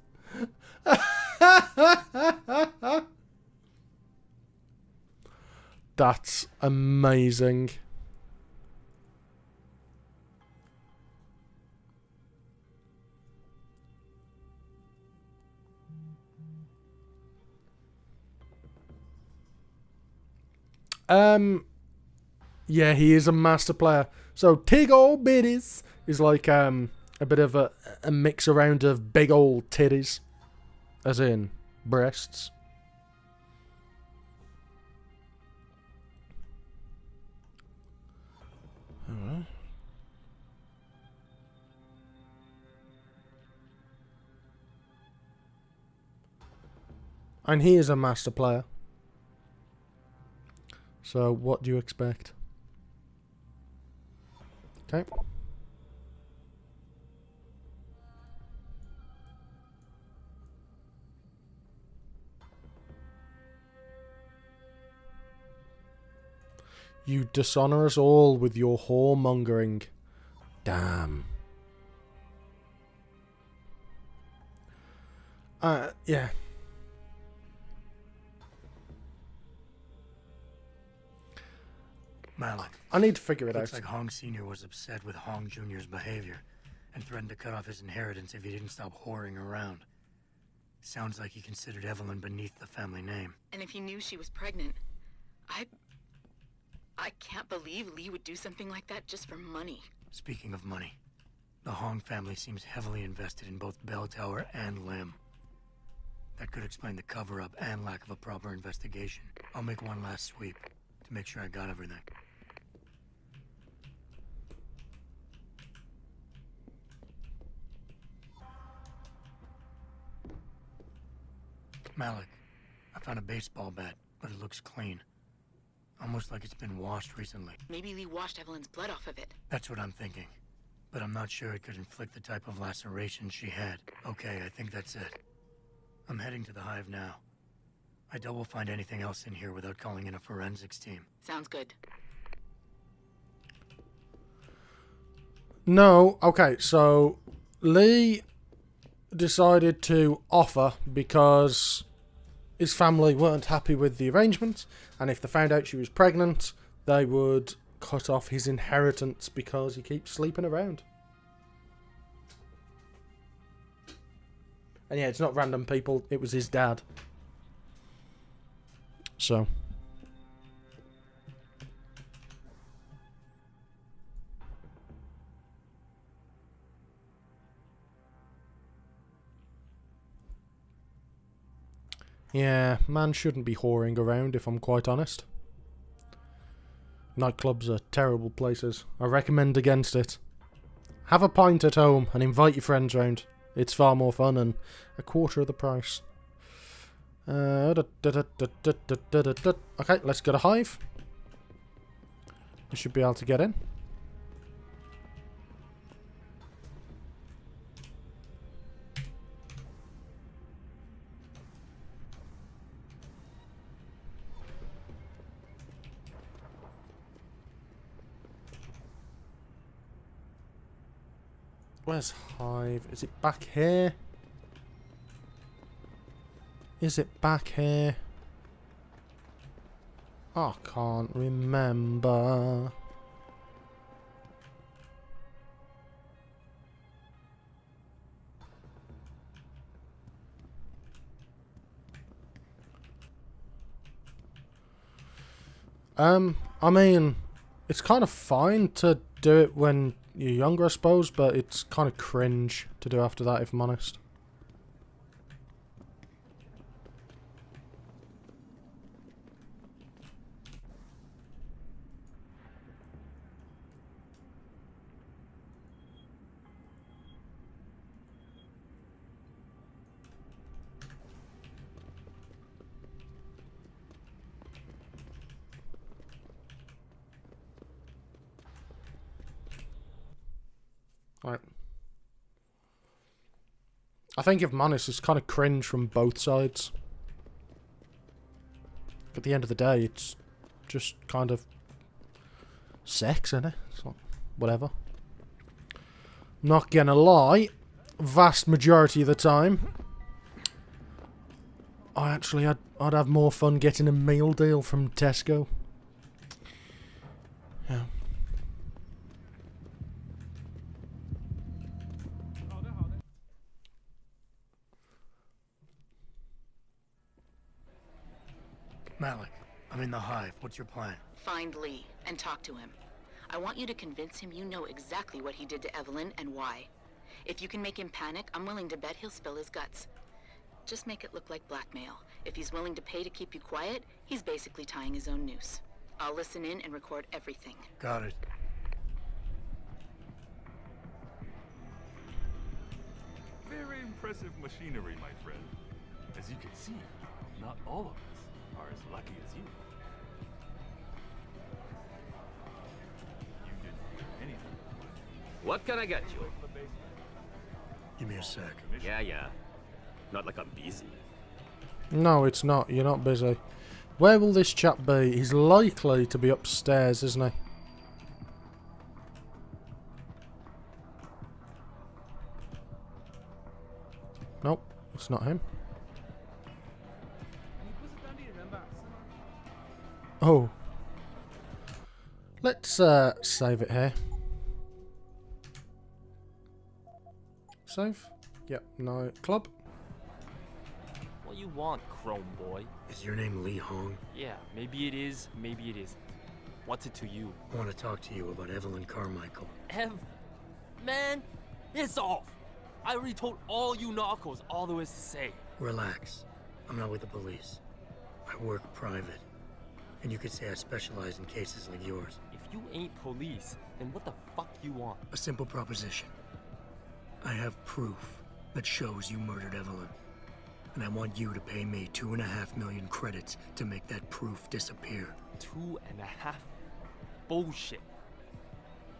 That's amazing. Yeah, he is a master player. So Tig old biddies is like a bit of a mix around of big old titties, as in breasts. Alright. And he is a master player. So what do you expect? Okay. You dishonor us all with your whoremongering. Damn. Yeah. Malik. I need to figure it out. Looks like Hong Sr. was upset with Hong Jr.'s behavior and threatened to cut off his inheritance if he didn't stop whoring around. Sounds like he considered Evelyn beneath the family name. And if he knew she was pregnant, I can't believe Lee would do something like that just for money. Speaking of money, the Hong family seems heavily invested in both Bell Tower and Lim. That could explain the cover-up and lack of a proper investigation. I'll make one last sweep to make sure I got everything. Malik, I found a baseball bat, but it looks clean. Almost like it's been washed recently. Maybe Lee washed Evelyn's blood off of it. That's what I'm thinking. But I'm not sure it could inflict the type of laceration she had. Okay, I think that's it. I'm heading to the hive now. I doubt we'll find anything else in here without calling in a forensics team. Sounds good. No, okay, so Lee decided to offer because his family weren't happy with the arrangement, and if they found out she was pregnant, they would cut off his inheritance because he keeps sleeping around. And yeah, it's not random people, it was his dad. So. Yeah, man shouldn't be whoring around, if I'm quite honest. Nightclubs are terrible places. I recommend against it. Have a pint at home and invite your friends round. It's far more fun and a quarter of the price. Okay, let's go to Hive. We should be able to get in. Where's Hive? Is it back here? Is it back here? I can't remember. I mean, it's kind of fine to do it when you're younger, I suppose, but it's kind of cringe to do after that, if I'm honest. Right. I think if I'm honest, it's kind of cringe from both sides. At the end of the day, it's just kind of sex, isn't it? It's like, whatever. Not gonna lie, vast majority of the time, I'd have more fun getting a meal deal from Tesco. Yeah. Malik, I'm in the hive. What's your plan? Find Lee and talk to him. I want you to convince him you know exactly what he did to Evelyn and why. If you can make him panic, I'm willing to bet he'll spill his guts. Just make it look like blackmail. If he's willing to pay to keep you quiet, he's basically tying his own noose. I'll listen in and record everything. Got it. Very impressive machinery, my friend. As you can see, not all of us are as lucky as you. You didn't do anything. What can I get you? Give me a sec. Yeah. Not like I'm busy. No, it's not. You're not busy. Where will this chap be? He's likely to be upstairs, isn't he? Nope, it's not him. Oh. Let's save it here. Save? Yep, no. Club? What you want, Chrome Boy? Is your name Lee Hong? Yeah, maybe it is, maybe it isn't. What's it to you? I want to talk to you about Evelyn Carmichael. Man, it's off! I already told all you narcos all there is to say. Relax. I'm not with the police. I work private. And you could say I specialize in cases like yours. If you ain't police, then what the fuck you want? A simple proposition. I have proof that shows you murdered Evelyn. And I want you to pay me 2.5 million credits to make that proof disappear. 2.5? Bullshit.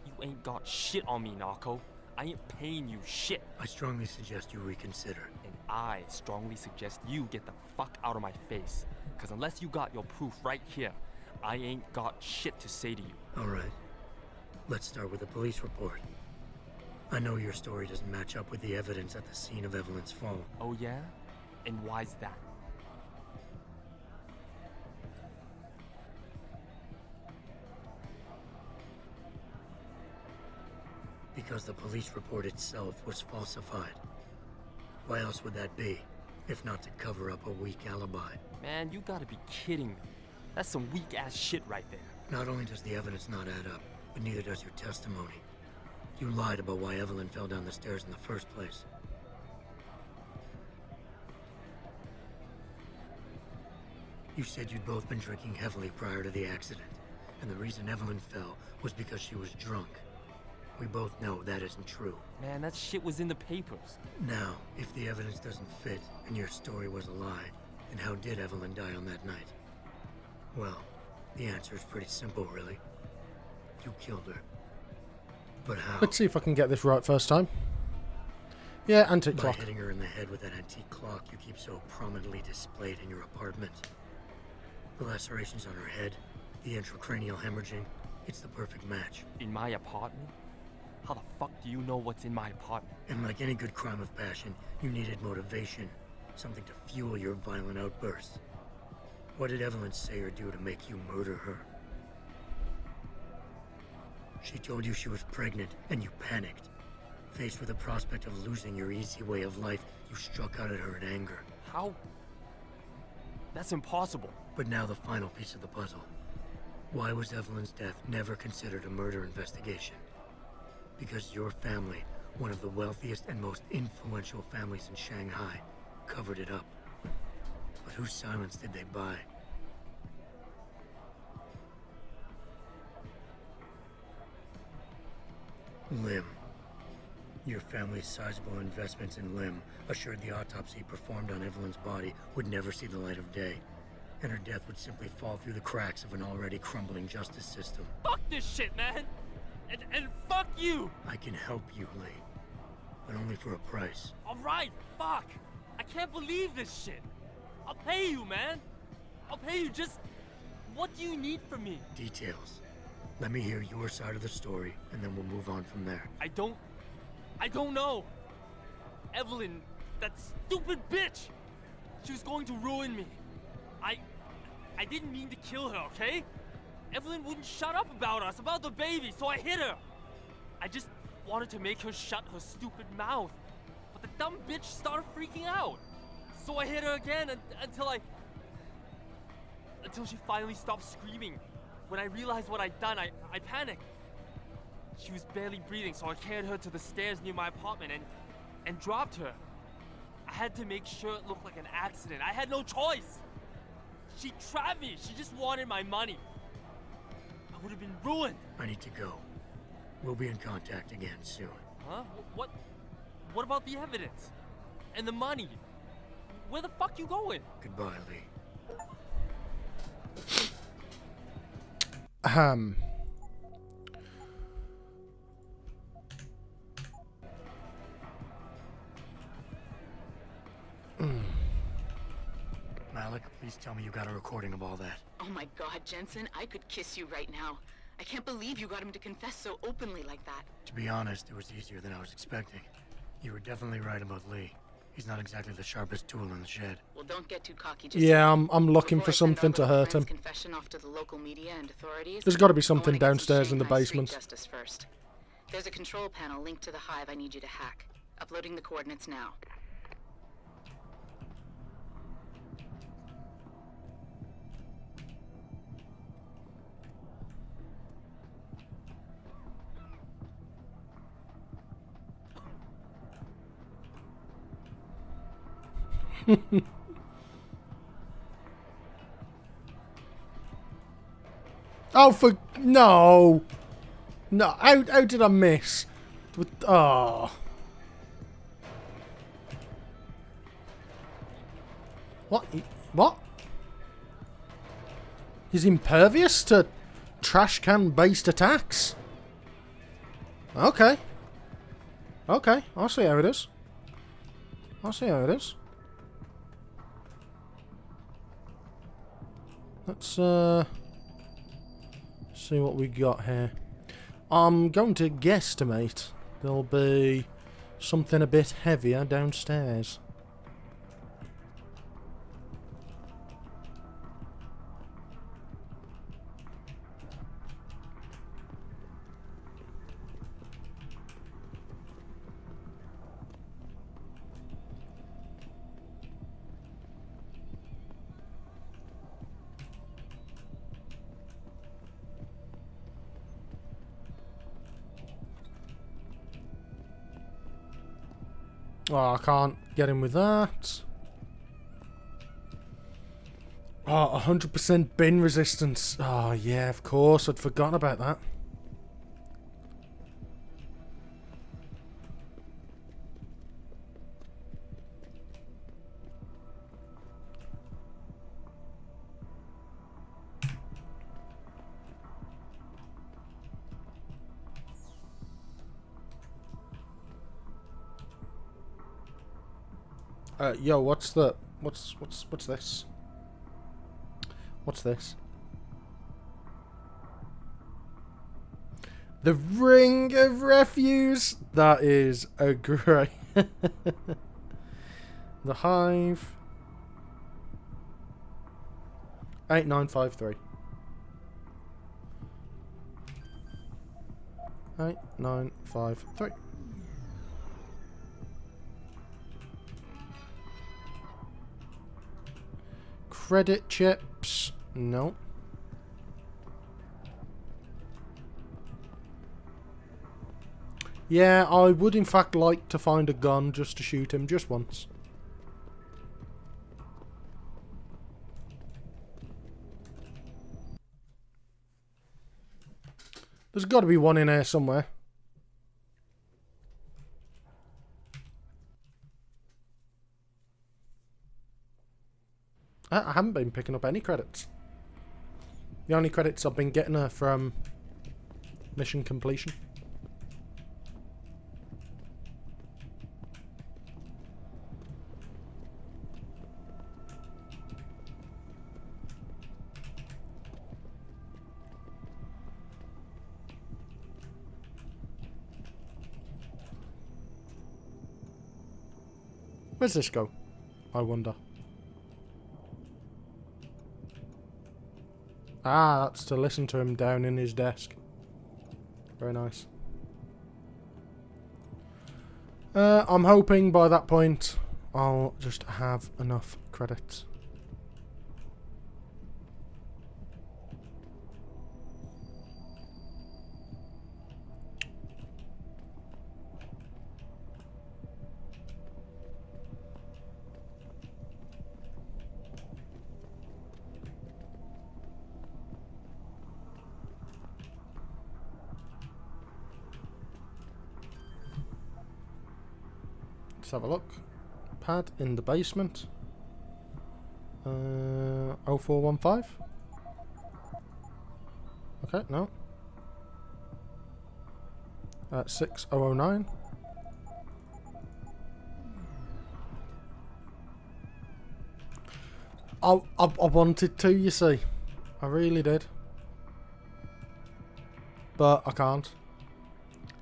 You ain't got shit on me, Narco. I ain't paying you shit. I strongly suggest you reconsider. And I strongly suggest you get the fuck out of my face. Cause unless you got your proof right here, I ain't got shit to say to you. Alright. Let's start with the police report. I know your story doesn't match up with the evidence at the scene of Evelyn's fall. Oh yeah? And why's that? Because the police report itself was falsified. Why else would that be, if not to cover up a weak alibi? Man, you gotta be kidding me. That's some weak-ass shit right there. Not only does the evidence not add up, but neither does your testimony. You lied about why Evelyn fell down the stairs in the first place. You said you'd both been drinking heavily prior to the accident, and the reason Evelyn fell was because she was drunk. We both know that isn't true. Man, that shit was in the papers. Now, if the evidence doesn't fit and your story was a lie, then how did Evelyn die on that night? Well, the answer is pretty simple, really. You killed her. But how? Let's see if I can get this right first time. Yeah, antique By clock. hitting her in the head with that antique clock you keep so prominently displayed in your apartment. The lacerations on her head, the intracranial hemorrhaging, it's the perfect match. In my apartment? How the fuck do you know what's in my apartment? And like any good crime of passion, you needed motivation, something to fuel your violent outbursts. What did Evelyn say or do to make you murder her? She told you she was pregnant, and you panicked. Faced with the prospect of losing your easy way of life, you struck out at her in anger. How? That's impossible. But now the final piece of the puzzle. Why was Evelyn's death never considered a murder investigation? Because your family, one of the wealthiest and most influential families in Shanghai, covered it up. But whose silence did they buy? Lim. Your family's sizable investments in Lim assured the autopsy performed on Evelyn's body would never see the light of day, and her death would simply fall through the cracks of an already crumbling justice system. Fuck this shit, man! And fuck you! I can help you, Lee, but only for a price. Alright, fuck! I can't believe this shit! I'll pay you, man! I'll pay you, just... What do you need from me? Details. Let me hear your side of the story, and then we'll move on from there. I don't know. Evelyn, that stupid bitch! She was going to ruin me. I didn't mean to kill her, okay? Evelyn wouldn't shut up about us, about the baby, so I hit her. I just wanted to make her shut her stupid mouth. But the dumb bitch started freaking out. So I hit her again until she finally stopped screaming. When I realized what I'd done, I panicked. She was barely breathing, so I carried her to the stairs near my apartment and dropped her. I had to make sure it looked like an accident. I had no choice. She trapped me. She just wanted my money. I would have been ruined. I need to go. We'll be in contact again soon. Huh? What about the evidence? And the money? Where the fuck you going? Goodbye, Lee. Malik, please tell me you got a recording of all that. Oh my god, Jensen, I could kiss you right now. I can't believe you got him to confess so openly like that. To be honest, it was easier than I was expecting. You were definitely right about Lee. He's not exactly the sharpest tool in the shed. Well, don't get too cocky. Just Yeah, I'm looking for something to hurt him. Confession off to the local media and authorities. There's got to be something downstairs in the basement. Justice first. There's a control panel linked to the hive I need you to hack. Uploading the coordinates now. Oh, no, how did I miss? Oh, What? What? He's impervious to trash can based attacks? Okay. Okay, I'll see how it is. I'll see how it is. Let's see what we got here. I'm going to guesstimate there'll be something a bit heavier downstairs. Oh, I can't get in with that. Oh, 100% bin resistance. Oh, yeah, of course. I'd forgotten about that. Yo, what's this? What's this? The Ring of Refuse. That is a great. The Hive. 8953. 8953. Credit chips. No. Yeah, I would in fact like to find a gun just to shoot him just once. There's got to be one in here somewhere. I haven't been picking up any credits. The only credits I've been getting are from mission completion. Where's this go? I wonder. Ah, that's to listen to him down in his desk. Very nice. I'm hoping by that point I'll just have enough credits. Let's have a look. Pad in the basement. 0415. Okay, no. 6009. I wanted to, you see. I really did. But I can't.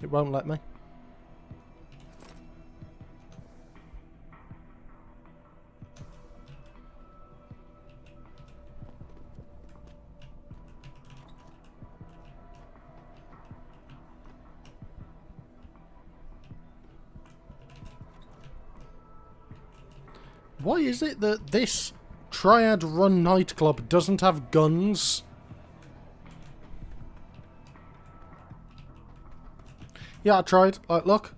It won't let me. Why is it that this Triad Run nightclub doesn't have guns? Yeah, I tried. Like, look.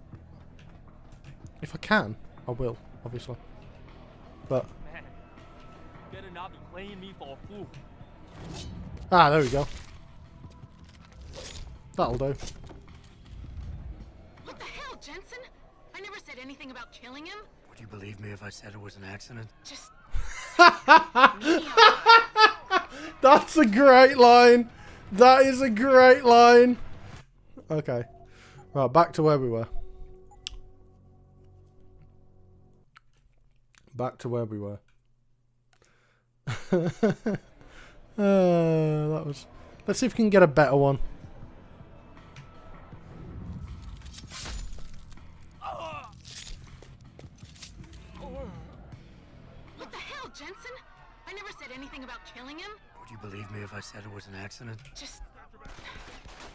If I can, I will, obviously. But Man, you better not be playing me for a fool. ah, there we go. That'll do. What the hell, Jensen? I never said anything about killing him. Would you believe me if I said it was an accident? Just That's a great line. That is a great line. Okay. Right, back to where we were. Back to where we were. That was... Let's see if we can get a better one. What the hell, Jensen? I never said anything about killing him. Would you believe me if I said it was an accident? Just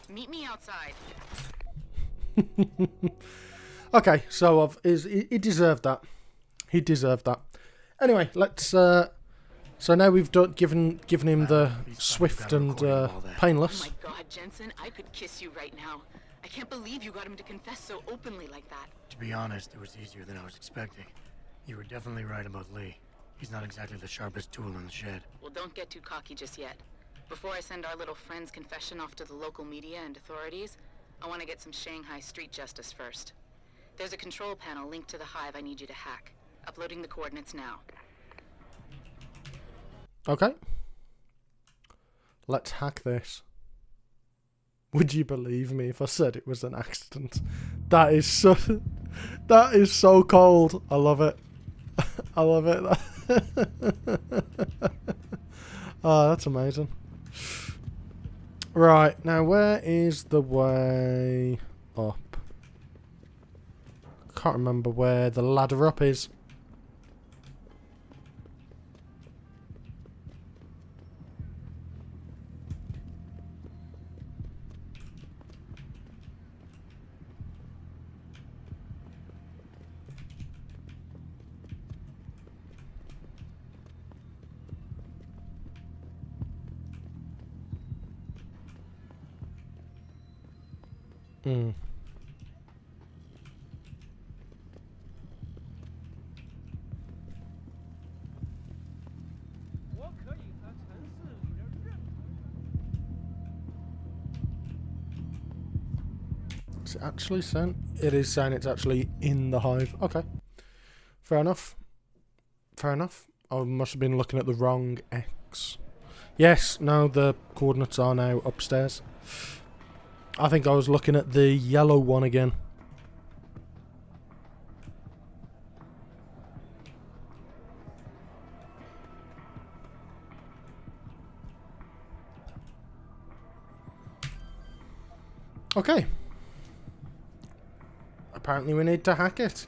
meet me outside. Okay, so he deserved that. He deserved that. Anyway, let's. So now we've given him the swift and painless. Oh my God, Jensen, I could kiss you right now. I can't believe you got him to confess so openly like that. To be honest, it was easier than I was expecting. You were definitely right about Lee. He's not exactly the sharpest tool in the shed. Well, don't get too cocky just yet. Before I send our little friend's confession off to the local media and authorities, I want to get some Shanghai street justice first. There's a control panel linked to the hive I need you to hack. Uploading the coordinates now. Okay. Let's hack this. Would you believe me if I said it was an accident? That is so cold. I love it. I love it. Oh, that's amazing. Right, now where is the way up? Can't remember where the ladder up is. Hmm. Is it actually saying? It is saying it's actually in the hive. Okay. Fair enough. Fair enough. I must have been looking at the wrong X. Yes, no, the coordinates are now upstairs. I think I was looking at the yellow one again. Okay. Apparently we need to hack it.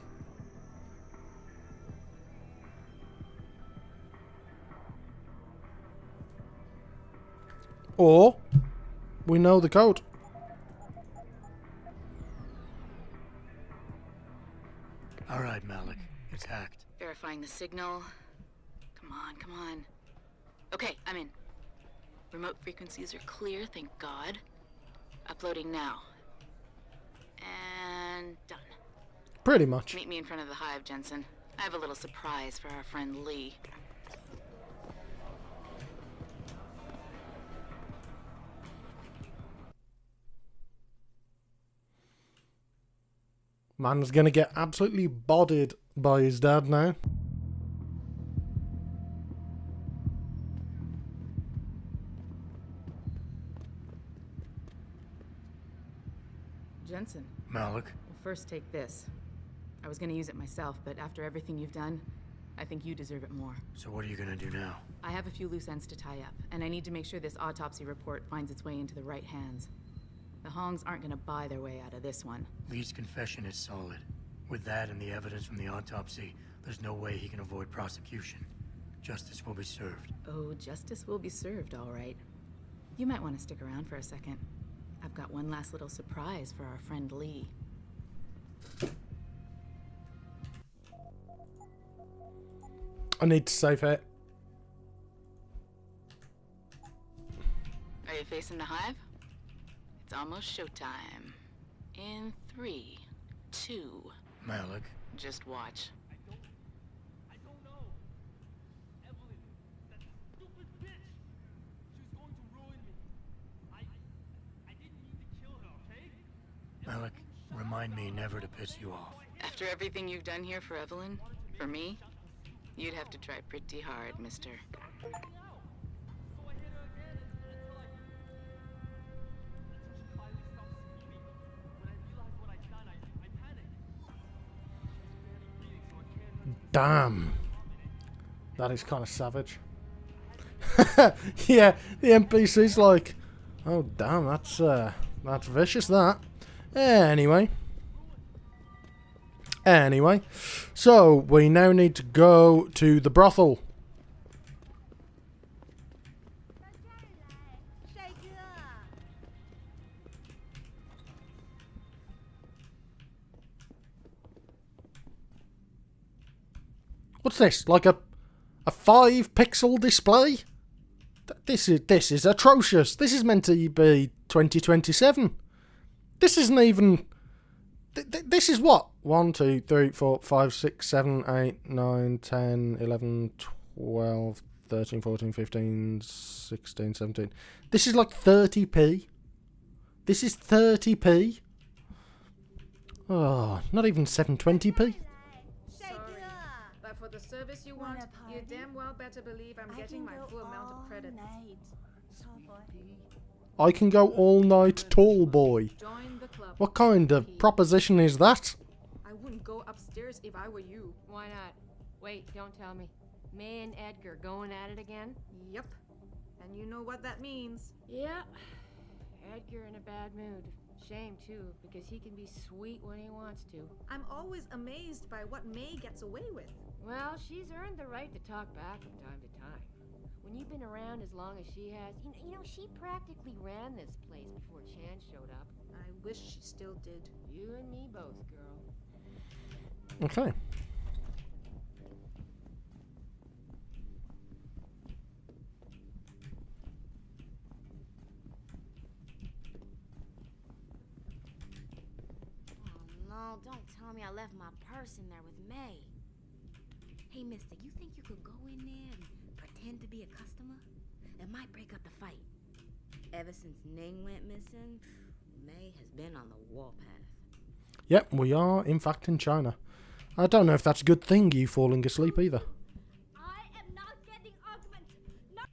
Or we know the code. All right, Malik. It's hacked. Verifying the signal. Come on, come on. Okay, I'm in. Remote frequencies are clear, thank God. Uploading now. And done. Pretty much. Meet me in front of the hive, Jensen. I have a little surprise for our friend Lee. Man's gonna get absolutely bodied by his dad now. Jensen. Malik. Well, first take this. I was gonna use it myself, but after everything you've done, I think you deserve it more. So what are you gonna do now? I have a few loose ends to tie up, and I need to make sure this autopsy report finds its way into the right hands. The Hongs aren't gonna buy their way out of this one. Lee's confession is solid. With that and the evidence from the autopsy, there's no way he can avoid prosecution. Justice will be served. Oh, justice will be served, all right. You might want to stick around for a second. I've got one last little surprise for our friend Lee. I need to save it. Are you facing the hive? It's almost showtime. In 3, 2... Malik. Just watch. I don't know. Evelyn, that stupid bitch. She was going to ruin me. I didn't mean to kill her, okay? Malik, remind me never to piss you off. After everything you've done here for Evelyn, for me, You'd have to try pretty hard, mister. Damn. That is kind of savage. Yeah, the NPC's like, oh damn, that's vicious, that. Anyway, so we now need to go to the brothel. What's this? Like a 5-pixel display? This is atrocious. This is meant to be 2027. This isn't even. This is what? 1, 2, 3, 4, 5, 6, 7, 8, 9, 10, 11, 12, 13, 14, 15, 16, 17. This is like 30p. This is 30p. Oh, not even 720p. For the service you want, you damn well better believe I'm getting my full amount of credits. I can go all night, tall boy. Join the club. What kind of proposition is that? I wouldn't go upstairs if I were you. Why not? Wait, don't tell me. May and Edgar going at it again? Yep. And you know what that means. Yeah. Edgar in a bad mood. Shame, too, because he can be sweet when he wants to. I'm always amazed by what May gets away with. Well, she's earned the right to talk back from time to time. When you've been around as long as she has, you know, she practically ran this place before Chan showed up. I wish she still did. You and me both, girl. Okay. Oh, don't tell me I left my purse in there with May. Hey, mister, you think you could go in there and pretend to be a customer? It might break up the fight. Ever since Ning went missing, May has been on the warpath. Yep, we are, in fact, in China. I don't know if that's a good thing, you falling asleep, either. I am not getting augments. Not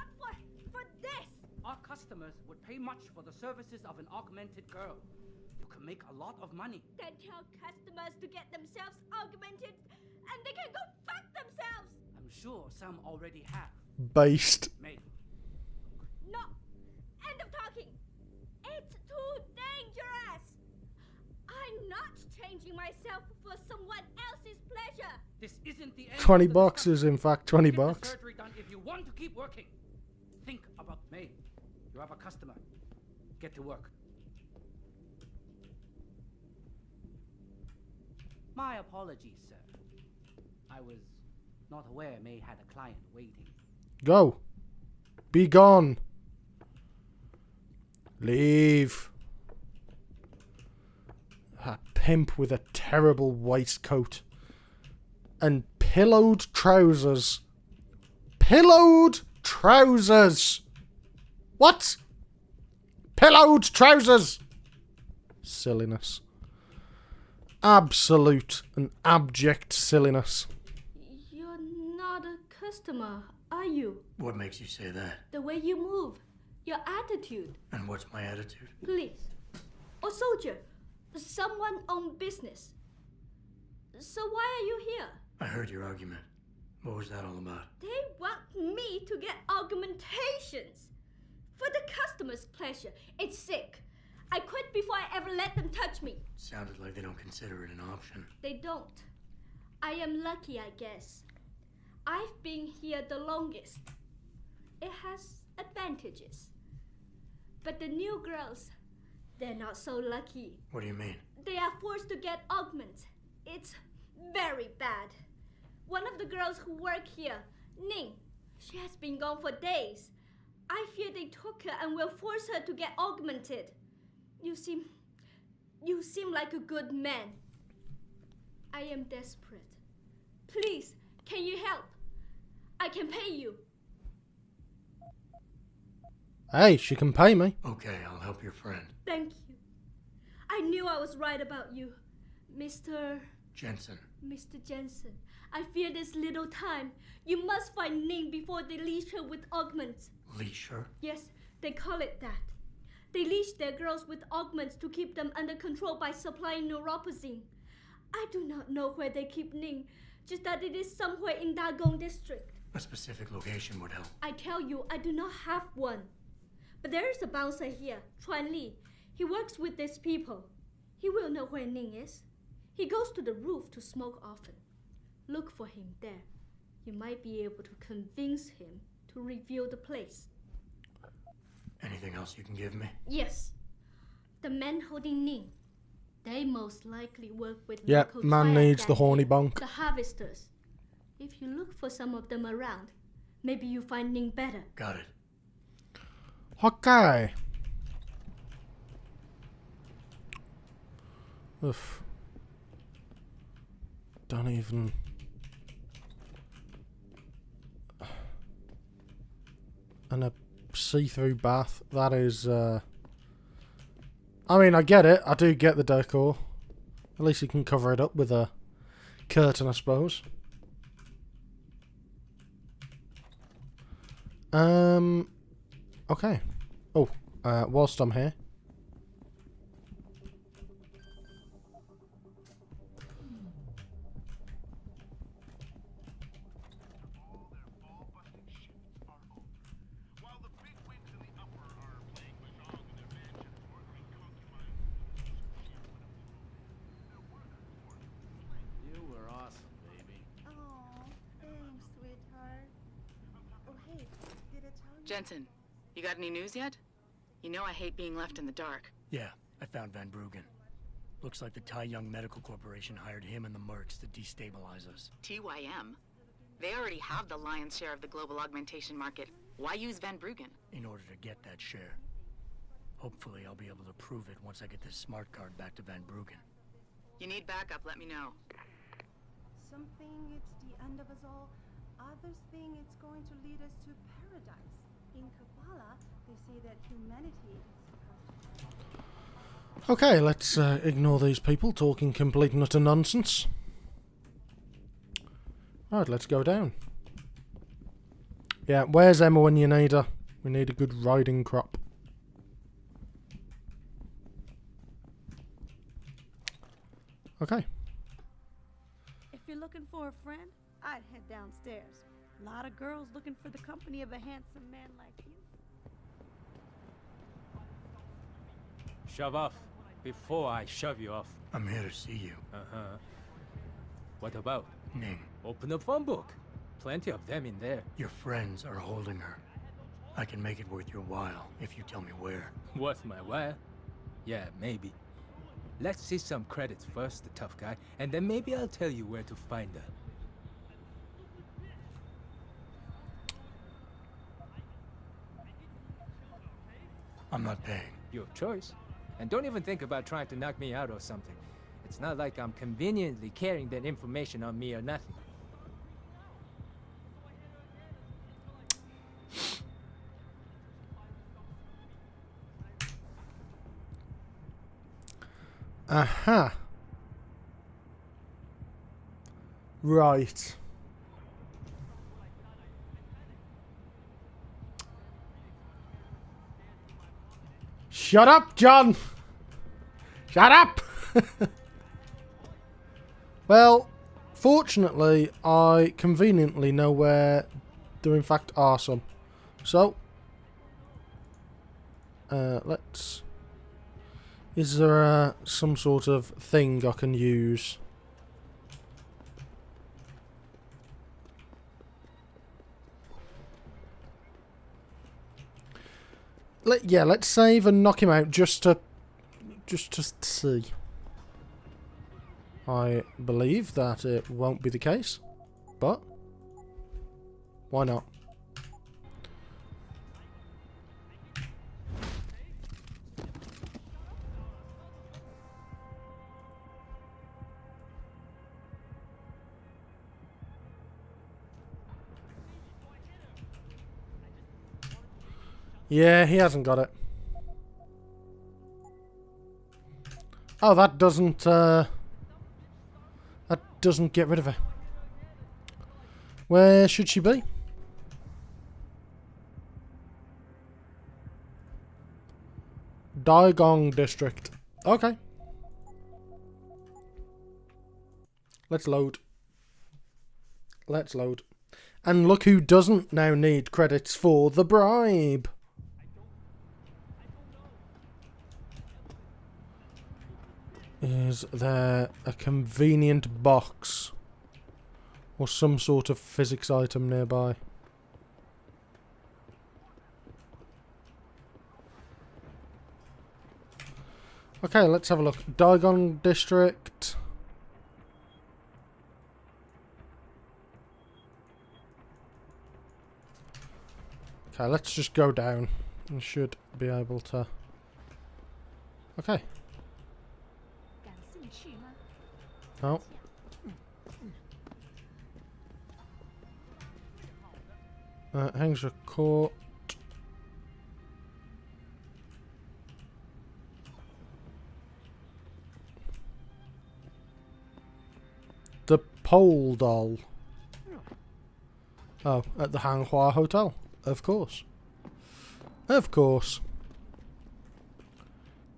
for this. Our customers would pay much for the services of an augmented girl. You can make a lot of money. Then tell customers to get themselves augmented and they can go fuck themselves. I'm sure some already have. Based. May. No. End of talking. It's too dangerous. I'm not changing myself for someone else's pleasure. This isn't the end. 20 bucks is, in fact, 20 bucks. Surgery done if you want to keep working. Think about May. You have a customer. Get to work. My apologies, sir. I was not aware May had a client waiting. Go. Be gone. Leave. A pimp with a terrible waistcoat. And pillowed trousers. Pillowed trousers! What? Pillowed trousers! Silliness. Absolute and abject silliness. You're not a customer, are you? What makes you say that? The way you move, your attitude. And what's my attitude? Police. Or soldier. Someone on business. So why are you here? I heard your argument. What was that all about? They want me to get augmentations. For the customer's pleasure. It's sick. I quit before I ever let them touch me. Sounded like they don't consider it an option. They don't. I am lucky, I guess. I've been here the longest. It has advantages. But the new girls, they're not so lucky. What do you mean? They are forced to get augments. It's very bad. One of the girls who work here, Ning, she has been gone for days. I fear they took her and will force her to get augmented. You seem like a good man. I am desperate. Please, can you help? I can pay you. Hey, she can pay me. Okay, I'll help your friend. Thank you. I knew I was right about you, Mr. Jensen. Mr. Jensen, I fear there's little time. You must find Ning before they leash her with augments. Leash her? Yes, they call it that. They leash their girls with augments to keep them under control by supplying neuropozyne. I do not know where they keep Ning, just that it is somewhere in Dagong district. A specific location would help. I tell you, I do not have one. But there is a bouncer here, Chuan Li. He works with these people. He will know where Ning is. He goes to the roof to smoke often. Look for him there. You might be able to convince him to reveal the place. Anything else you can give me? Yes. The men holding Ning. They most likely work with Yep, local man triad needs the gang, horny bonk. the harvesters. If you look for some of them around, maybe you find Ning better. Got it. Okay. Oof. Don't even... And a see-through bath. That is, I mean, I get it. I do get the decor. At least you can cover it up with a curtain, I suppose. Okay. Oh, whilst I'm here. You were awesome, baby. Oh, thanks, sweetheart. Oh, hey, did I tell you? Jensen, you got any news yet? You know I hate being left in the dark. Yeah, I found Van Bruggen. Looks like the Tai Young Medical Corporation hired him and the mercs to destabilize us. TYM? They already have the lion's share of the global augmentation market. Why use Van Bruggen? In order to get that share. Hopefully I'll be able to prove it once I get this smart card back to Van Bruggen. You need backup, let me know. Some think it's the end of us all. Others think it's going to lead us to paradise. In Kabbalah, they say that humanity is... Okay, let's ignore these people talking complete and utter nonsense. Right, let's go down. Yeah, where's Emma when you need her? We need a good riding crop. Okay. If you're looking for a friend, I'd head downstairs. A lot of girls looking for the company of a handsome man like you. Shove off before I shove you off. I'm here to see you. Uh-huh. What about? Ning. Open a phone book. Plenty of them in there. Your friends are holding her. I can make it worth your while if you tell me where. Worth my while? Yeah, maybe. Let's see some credits first, the tough guy, and then maybe I'll tell you where to find her. I'm not paying. Your choice. And don't even think about trying to knock me out or something. It's not like I'm conveniently carrying that information on me or nothing. Aha. Right. Shut up, John! Shut up! Well, fortunately, I conveniently know where there in fact are some. So, let's... Is there some sort of thing I can use? Yeah, let's save and knock him out just to see. I believe that it won't be the case, but why not? Yeah, he hasn't got it. Oh, that doesn't doesn't get rid of her. Where should she be? Daigong District. Okay. Let's load. Let's load. And look who doesn't now need credits for the bribe. Is there a convenient box or some sort of physics item nearby? Okay, let's have a look. Daigong District. Okay, let's just go down. We should be able to... Okay. Oh. Hangs Court. The Pole Doll. Oh, at the Hanghua Hotel. Of course. Of course.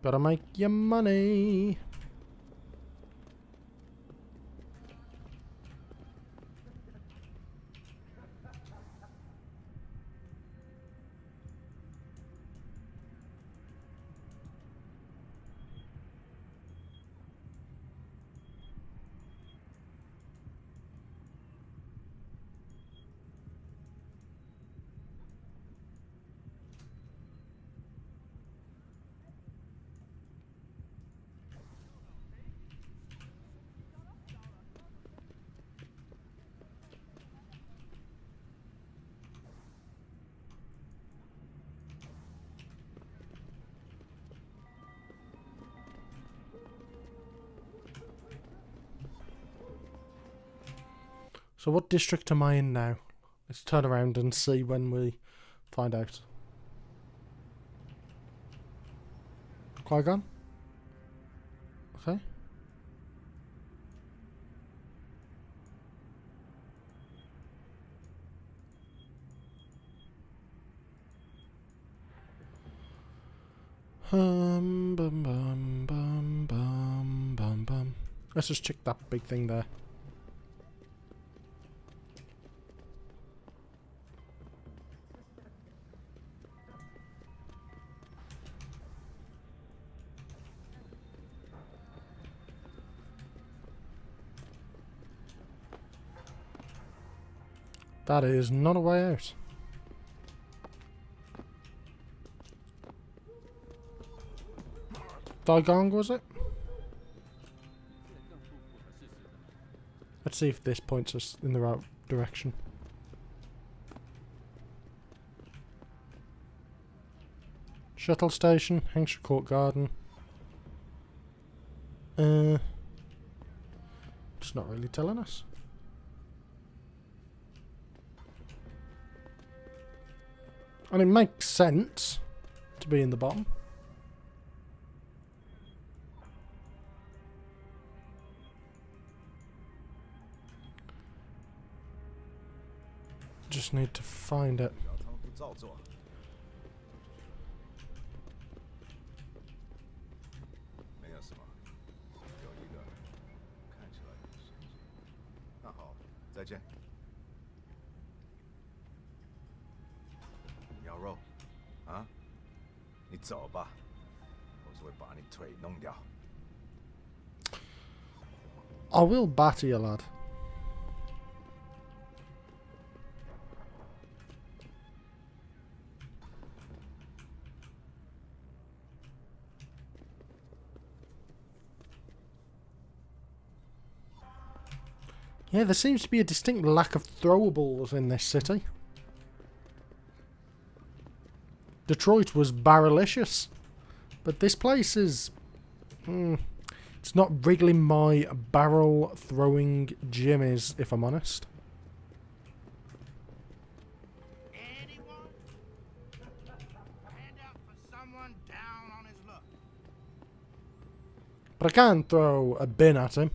Gotta make your money. So what district am I in now? Let's turn around and see when we find out. Qui-Gon? Okay. Bum bum bum bum bum bum. Let's just check that big thing there. That is not a way out. Daigong, was it? Let's see if this points us in the right direction. Shuttle station, Hampshire Court Garden. It's not really telling us. And it makes sense to be in the bottom. Just need to find it. I will batter you, lad. Yeah, there seems to be a distinct lack of throwables in this city. Detroit was barrelicious, but this place is... it's not wriggling my barrel throwing jimmies, if I'm honest. Anyone? Hand out for someone down on his luck. But I can throw a bin at him.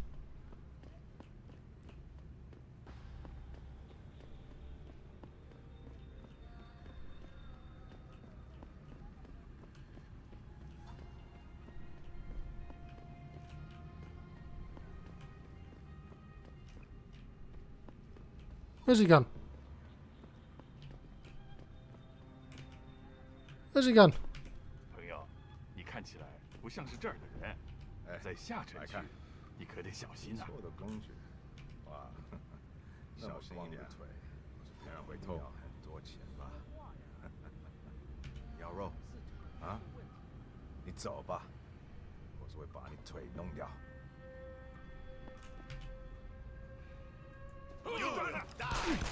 Where's he gone? Where's he gone? 朋友，你看起来不像是这儿的人。在下城区，你可得小心呐。错的工具，哇，小心一点，腿，这样会痛很多钱吧？羊肉，啊，你走吧，我是会把你腿弄掉。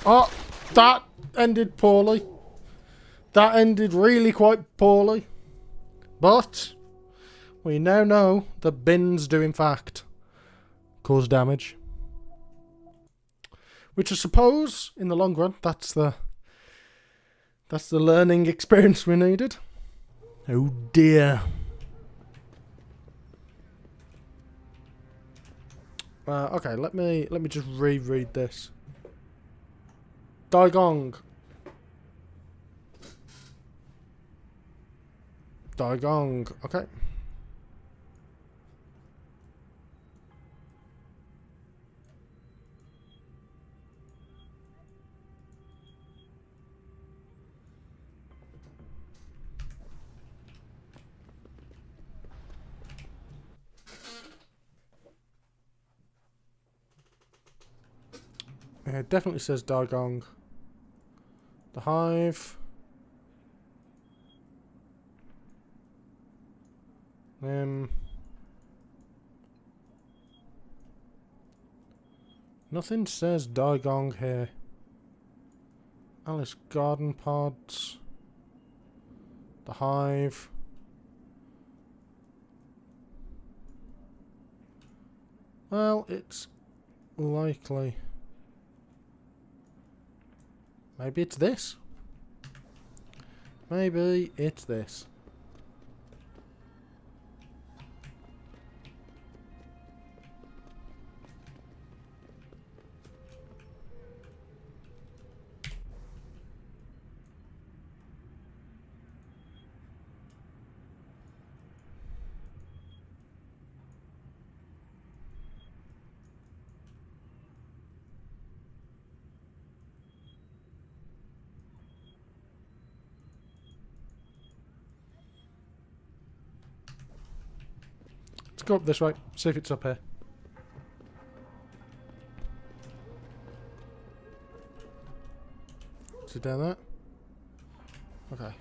Oh, that ended poorly. That ended really quite poorly. But we now know that bins do in fact cause damage. Which I suppose, in the long run, that's the learning experience we needed. Oh dear. Okay, let me just reread this. Daigong. Daigong. Okay. It definitely says Daigong. The Hive. Nothing says Daigong here. Alice Garden Pods. The Hive. Well, it's likely. Maybe it's this. Maybe it's this. Let's go up this way, see if it's up here. Is it down there? Okay.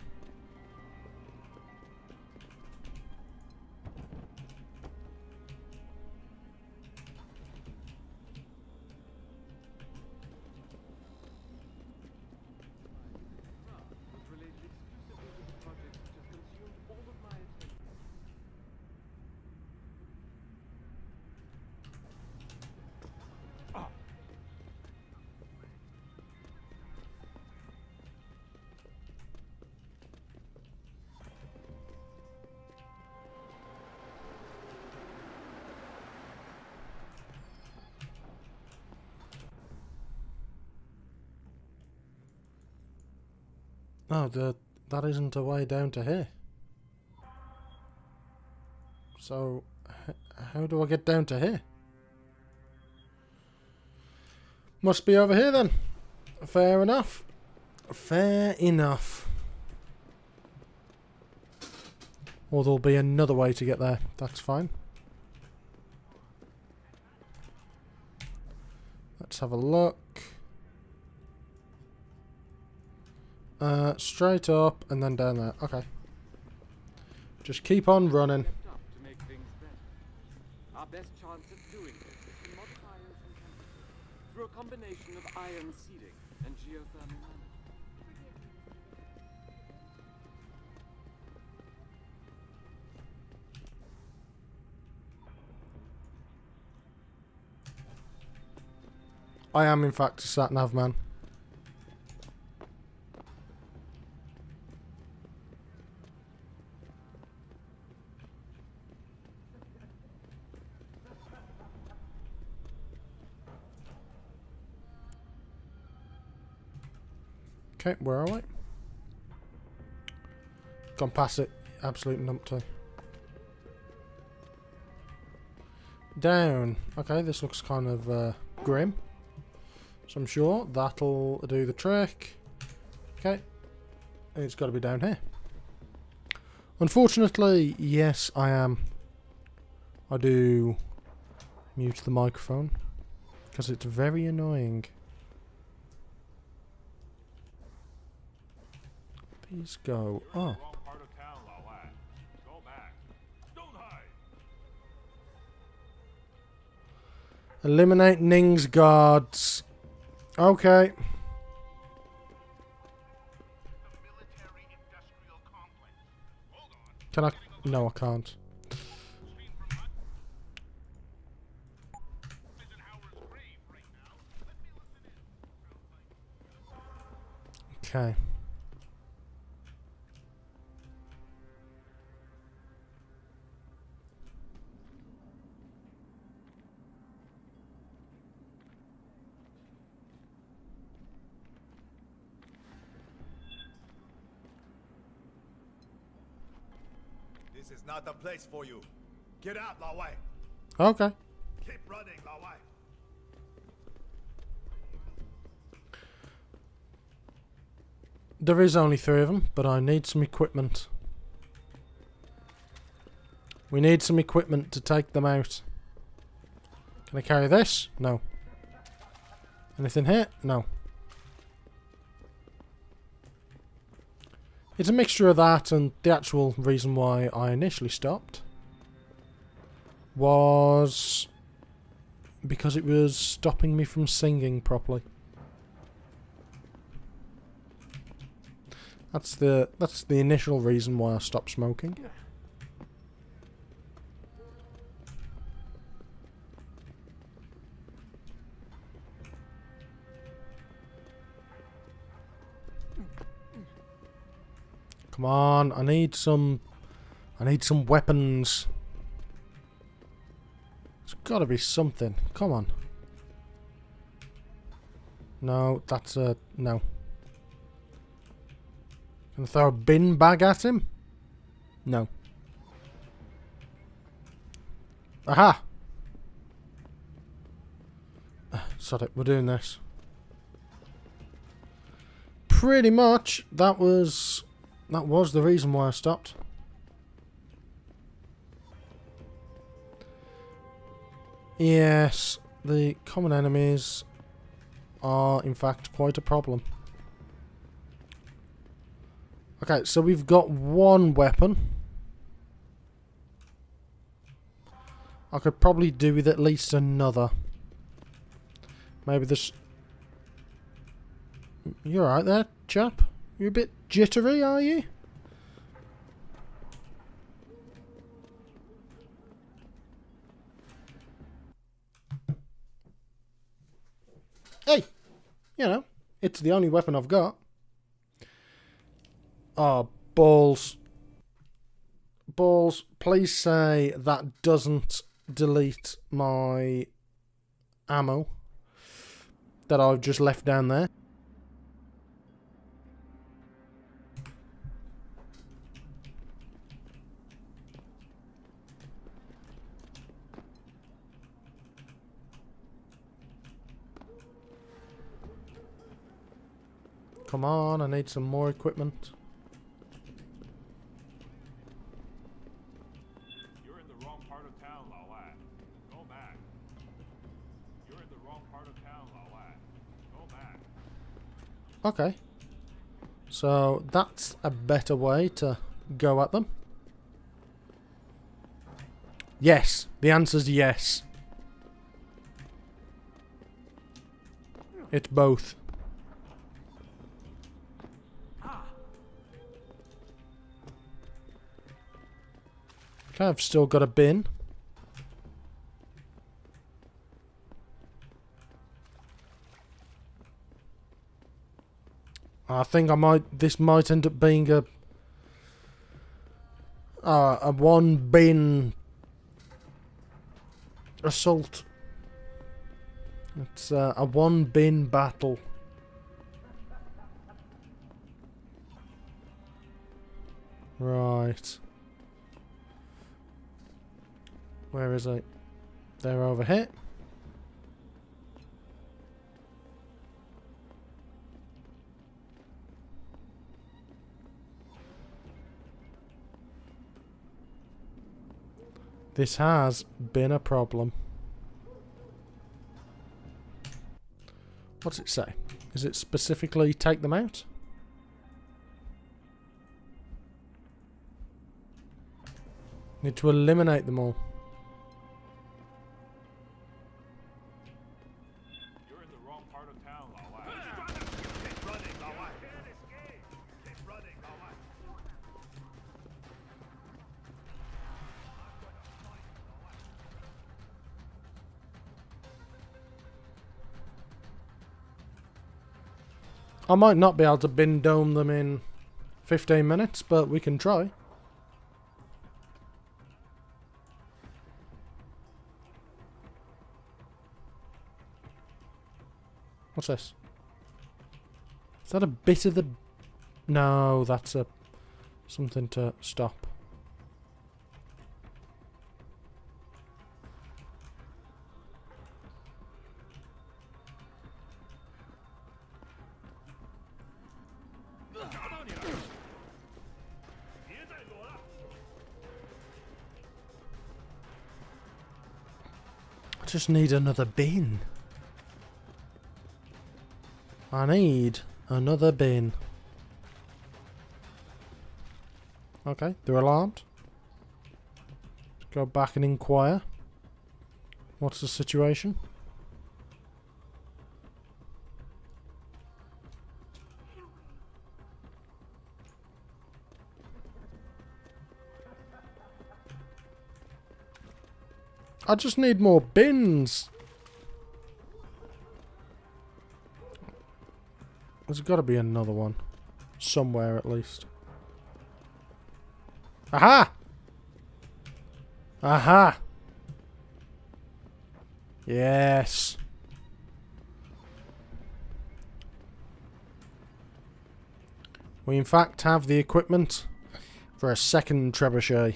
Oh, that isn't a way down to here. So, how do I get down to here? Must be over here then. Fair enough. Fair enough. Or there'll be another way to get there. That's fine. Let's have a look. Straight up and then down there. Okay. Just keep on running. To make things better. Our best chance of doing this is to modify ocean temperature through a combination of ion seeding and geothermal management. I am in fact a sat-nav man. Okay, where are we? Gone past it. Absolute numpty. Down. Okay, this looks kind of grim. So I'm sure that'll do the trick. Okay. It's got to be down here. Unfortunately, yes, I am. I do mute the microphone because it's very annoying. Please go up. Eliminate Ning's guards. Okay. Can I? No, I can't. Okay. This is not the place for you. Get out, Lao Wai. Okay. Keep running, Lao Wai. There is only 3 of them, but I need some equipment. We need some equipment to take them out. Can I carry this? No. Anything here? No. It's a mixture of that and the actual reason why I initially stopped was because it was stopping me from singing properly. That's the initial reason why I stopped smoking. Come on, I need some weapons. There's got to be something. Come on. No, that's a no. Can I throw a bin bag at him? No. Aha! Sod it, we're doing this. Pretty much, that was the reason why I stopped. Yes, the common enemies are in fact quite a problem. Okay, so we've got one weapon. I could probably do with at least another. Maybe this... You alright there, chap? You're a bit jittery, are you? Hey! You know, it's the only weapon I've got. Oh, balls. Balls, please say that doesn't delete my ammo that I've just left down there. Come on, I need some more equipment. You're in the wrong part of town, Lao Wai. Go back. You're in the wrong part of town, Lao Wai. Go back. Okay. So that's a better way to go at them. Yes. The answer's yes. It's both. Okay, I've still got a bin. I think this might end up being a one bin assault. It's a one bin battle. Right. Where is it? They're over here. This has been a problem. What's it say? Is it specifically take them out? Need to eliminate them all. You're in the wrong part of town, Lao Wai. Keep running, Lao Wai. Can't escape. Keep running, Lao Wai. I might not be able to bin dome them in 15 minutes, but we can try. What's this? Is that a bit of the... No, that's a... something to stop. I just need another bin. I need another bin. Okay, they're alarmed. Go back and inquire. What's the situation? I just need more bins. There's got to be another one. Somewhere, at least. Aha! Aha! Yes. We in fact have the equipment for a second trebuchet.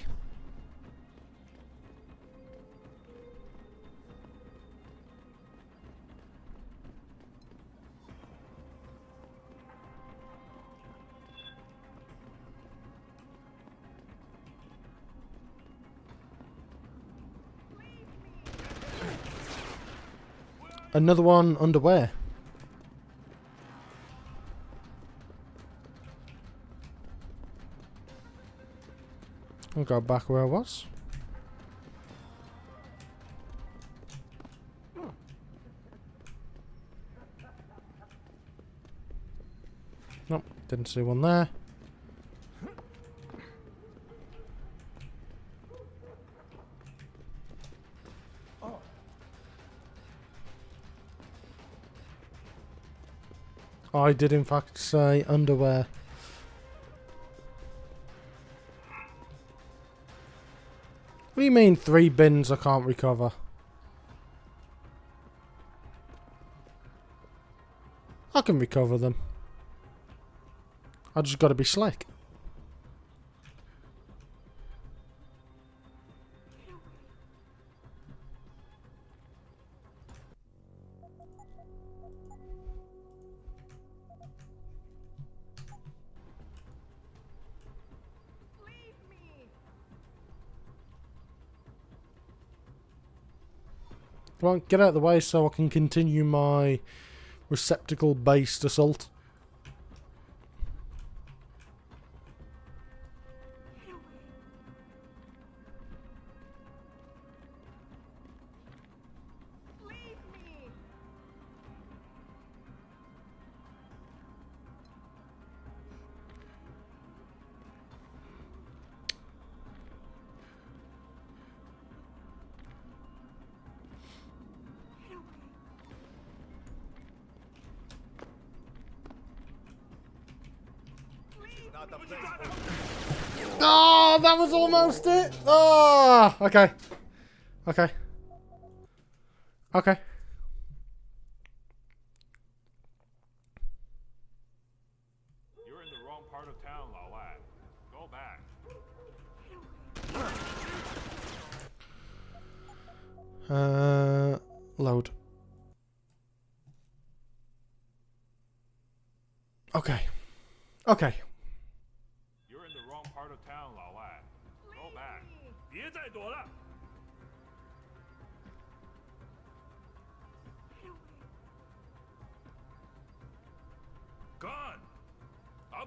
Another one underway. I'll go back where I was. Nope, didn't see one there. I did in fact say underwear. What do you mean 3 bins I can't recover? I can recover them. I just gotta be slick. Come on, get out of the way so I can continue my receptacle-based assault. Oh, that was almost it. Oh, okay. Okay. Okay. You're in the wrong part of town, Lao Wai. Go back. Load. Okay. Okay. You're in the wrong part of town, Lao Wai. Go back. 别再躲了。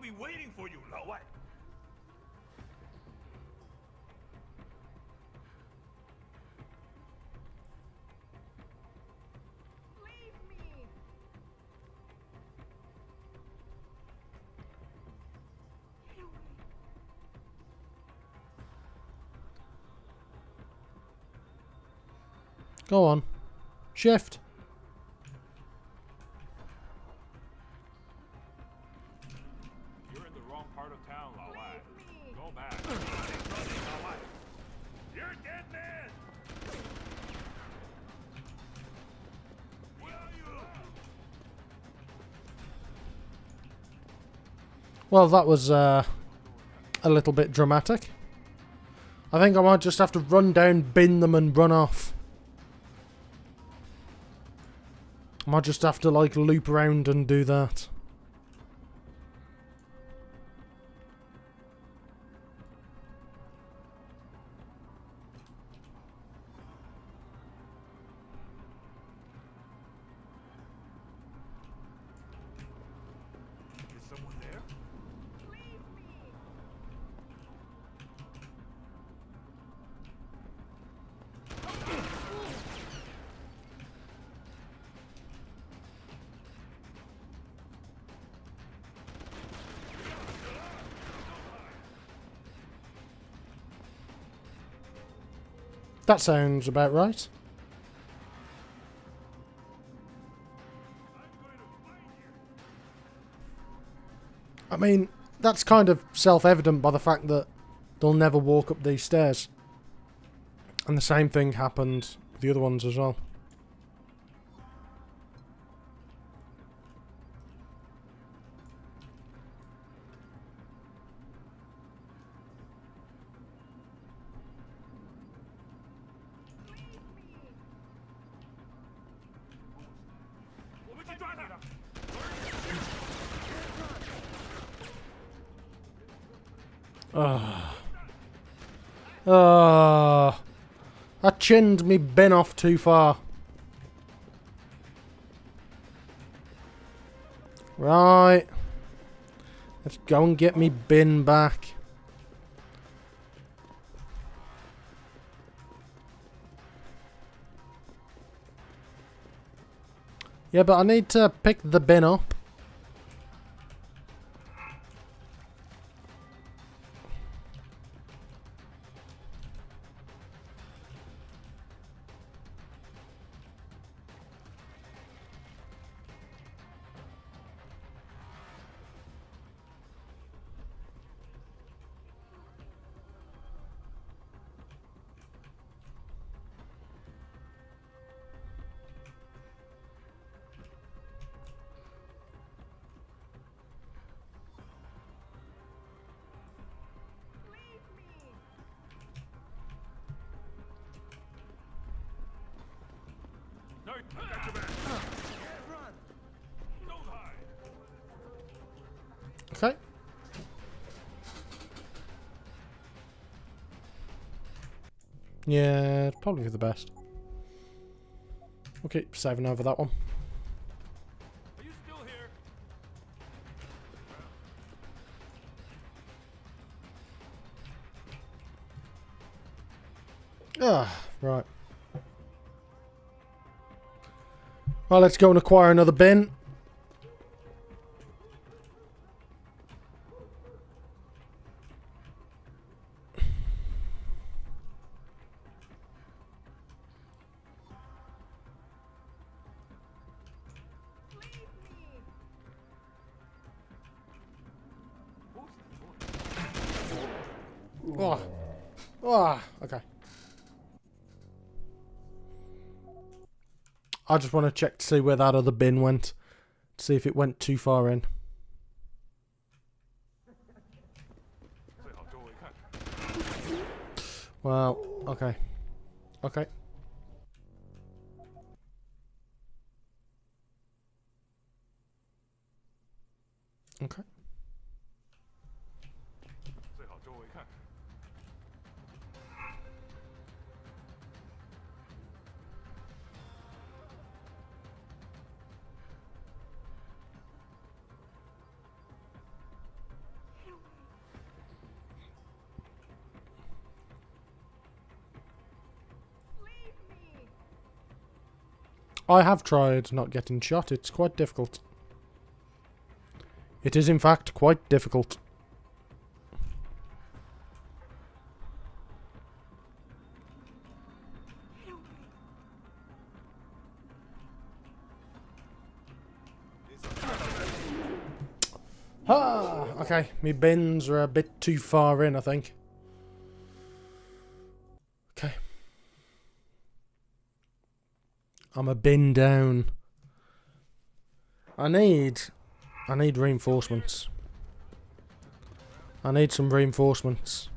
be waiting for you, 老外。Go on. Shift. You're in the wrong part of town, 老外。Go back. Running, 老外。You're dead man. Where are you? Well, that was a little bit dramatic. I think I might just have to run down, bin them, and run off. I might just have to, like, loop around and do that. Is someone there? That sounds about right. I mean, that's kind of self-evident by the fact that they'll never walk up these stairs. And the same thing happened with the other ones as well. I chinned me bin off too far. Right. Let's go and get me bin back. Yeah, but I need to pick the bin up. No, I got your back. Run. Don't hide. Okay. Yeah, probably for the best. Okay, saving over that one. Are you still here? Ah, right. Well, let's go and acquire another bin. Oh. Oh, okay. I just want to check to see where that other bin went. To see if it went too far in. Well, okay. Okay. Okay. I have tried not getting shot. It's quite difficult. It is, in fact, quite difficult. Ah, okay, my bins are a bit too far in, I think. Okay. I'm a bin down. I need reinforcements. I need some reinforcements.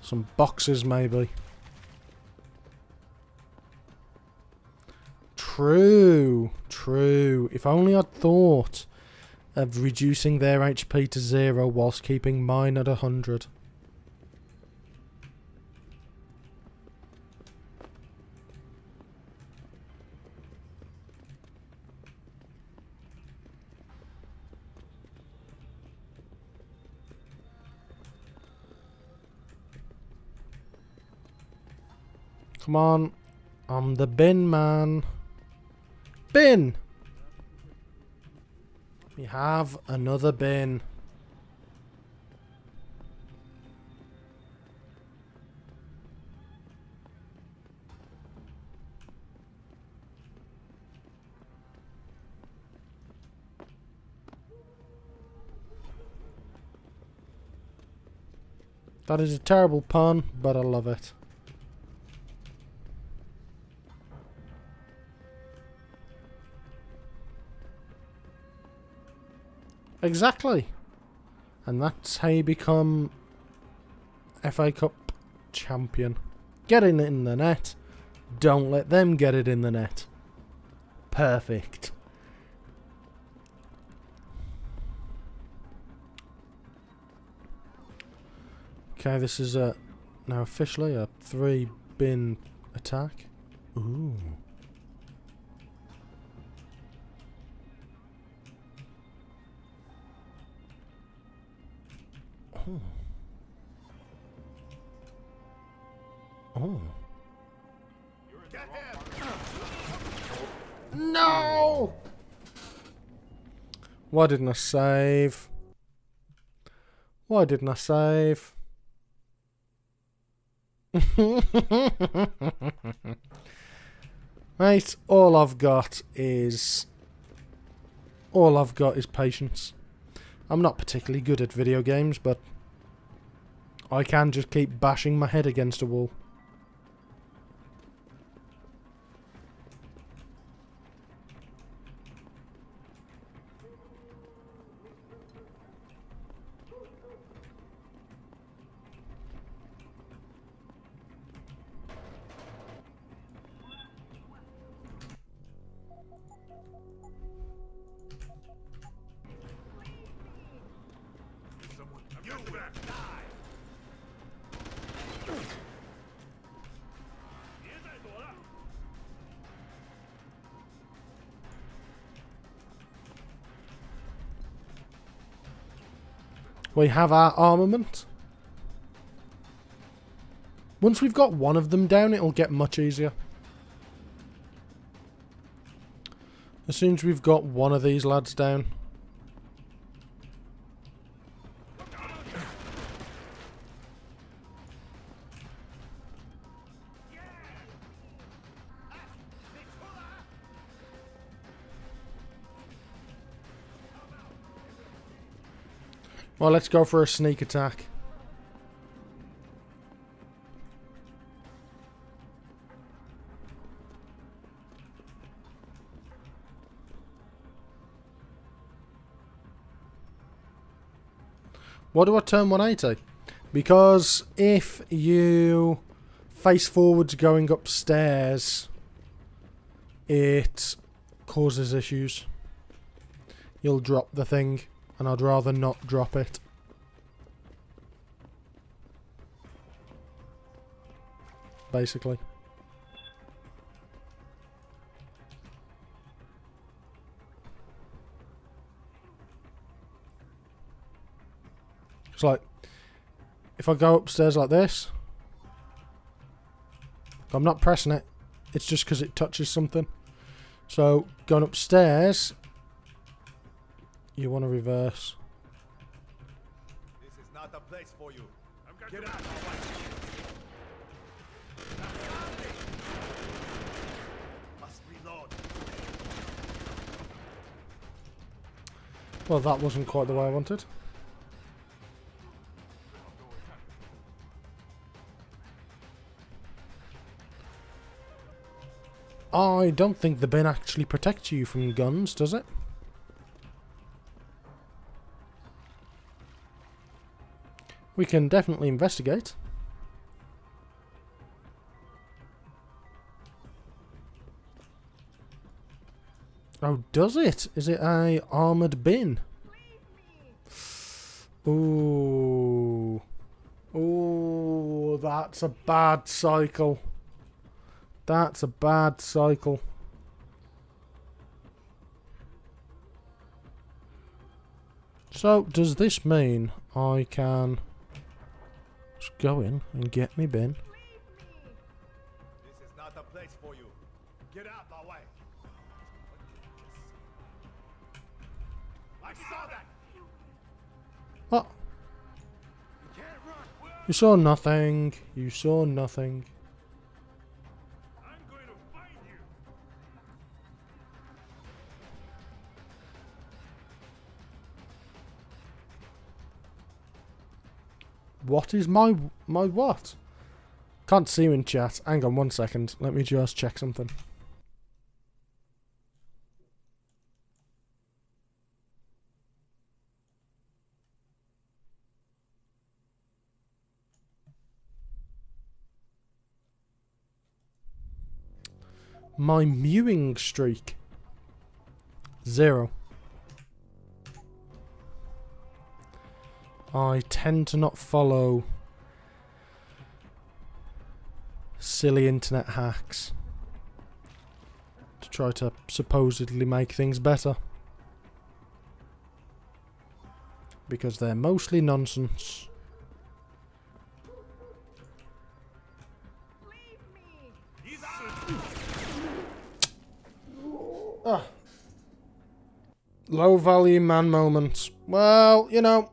Some boxes, maybe. True. If only I'd thought of reducing their HP to 0 whilst keeping mine at 100. Come on. I'm the bin man. Bin! We have another bin. That is a terrible pun, but I love it. Exactly. And that's how you become FA Cup champion. Get it in the net. Don't let them get it in the net. Perfect. Okay, this is now officially a 3-bin attack. Ooh. Oh. Oh. No! Why didn't I save? Why didn't I save? Mate, all I've got is patience. I'm not particularly good at video games, but I can just keep bashing my head against a wall. We have our armament. Once we've got one of them down, it'll get much easier. As soon as we've got one of these lads down. Well, let's go for a sneak attack. Why do I turn 180? Because if you face forwards going upstairs, it causes issues. You'll drop the thing. And I'd rather not drop it. Basically. It's like, if I go upstairs like this, I'm not pressing it. It's just because it touches something. So, going upstairs, you want to reverse. This is not the place for you. Get out. Must reload. Well, that wasn't quite the way I wanted. I don't think the bin actually protects you from guns, does it? We can definitely investigate. Oh, does it? Is it a armoured bin? Ooh. Ooh, that's a bad cycle. That's a bad cycle. So, does this mean I can just go in and get me bin? This is not the place for you. Get out my way. I saw that. What? You saw nothing. You saw nothing. What is my what? Can't see you in chat. Hang on 1 second. Let me just check something. My mewing streak. 0. I tend to not follow silly internet hacks to try to supposedly make things better, because they're mostly nonsense. Low value man moments. Well, you know,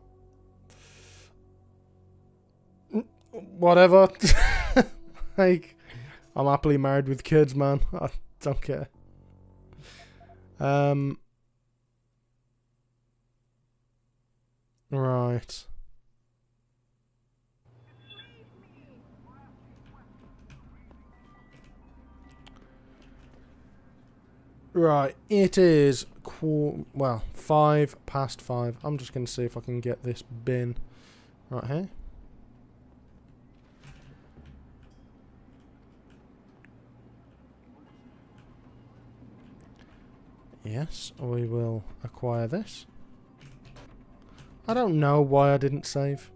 whatever. Like, I'm happily married with kids, man. I don't care. Right. Right, it is 5:05. I'm just going to see if I can get this bin right here. Yes, we will acquire this. I don't know why I didn't save.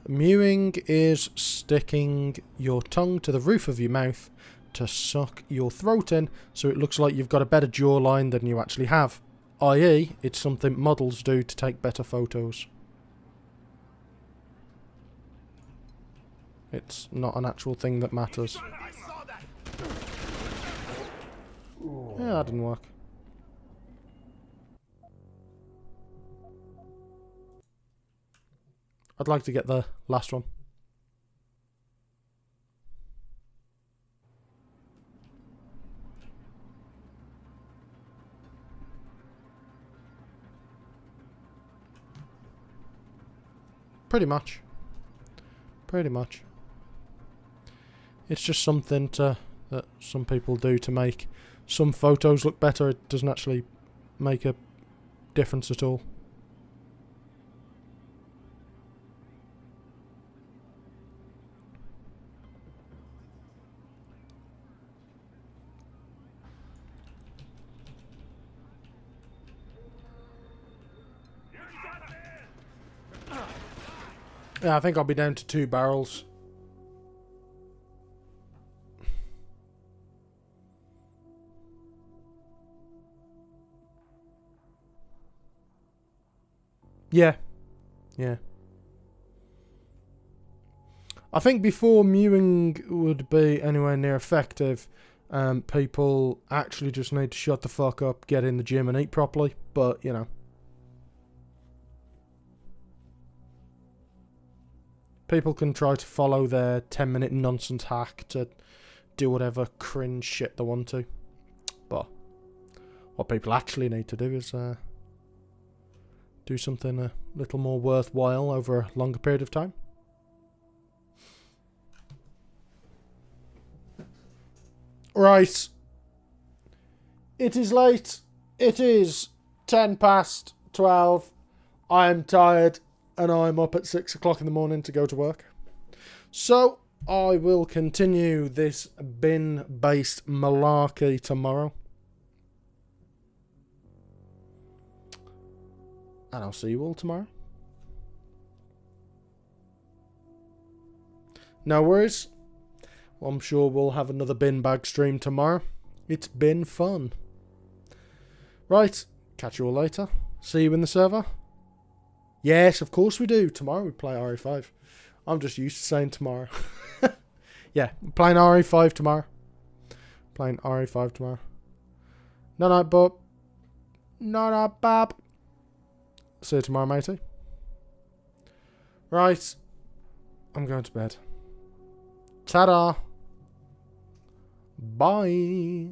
Mewing is sticking your tongue to the roof of your mouth to suck your throat in, so it looks like you've got a better jawline than you actually have. I.e., it's something models do to take better photos. It's not an actual thing that matters. Yeah, that didn't work. I'd like to get the last one. Pretty much. Pretty much. It's just something that some people do to make some photos look better. It doesn't actually make a difference at all. Yeah, I think I'll be down to 2 barrels. Yeah. Yeah. I think before mewing would be anywhere near effective, people actually just need to shut the fuck up, get in the gym and eat properly. But, you know. People can try to follow their 10-minute nonsense hack to do whatever cringe shit they want to. But what people actually need to do is do something a little more worthwhile over a longer period of time. Right. It is late. It is 12:10. I am tired and I'm up at 6 o'clock in the morning to go to work. So I will continue this bin-based malarkey tomorrow. And I'll see you all tomorrow. No worries. Well, I'm sure we'll have another bin bag stream tomorrow. It's been fun. Right. Catch you all later. See you in the server. Yes, of course we do. Tomorrow we play RE5. I'm just used to saying tomorrow. Yeah, I'm playing RE5 tomorrow. Playing RE5 tomorrow. No, Bob. No, Bob. See you tomorrow, matey. Right. I'm going to bed. Ta-da. Bye.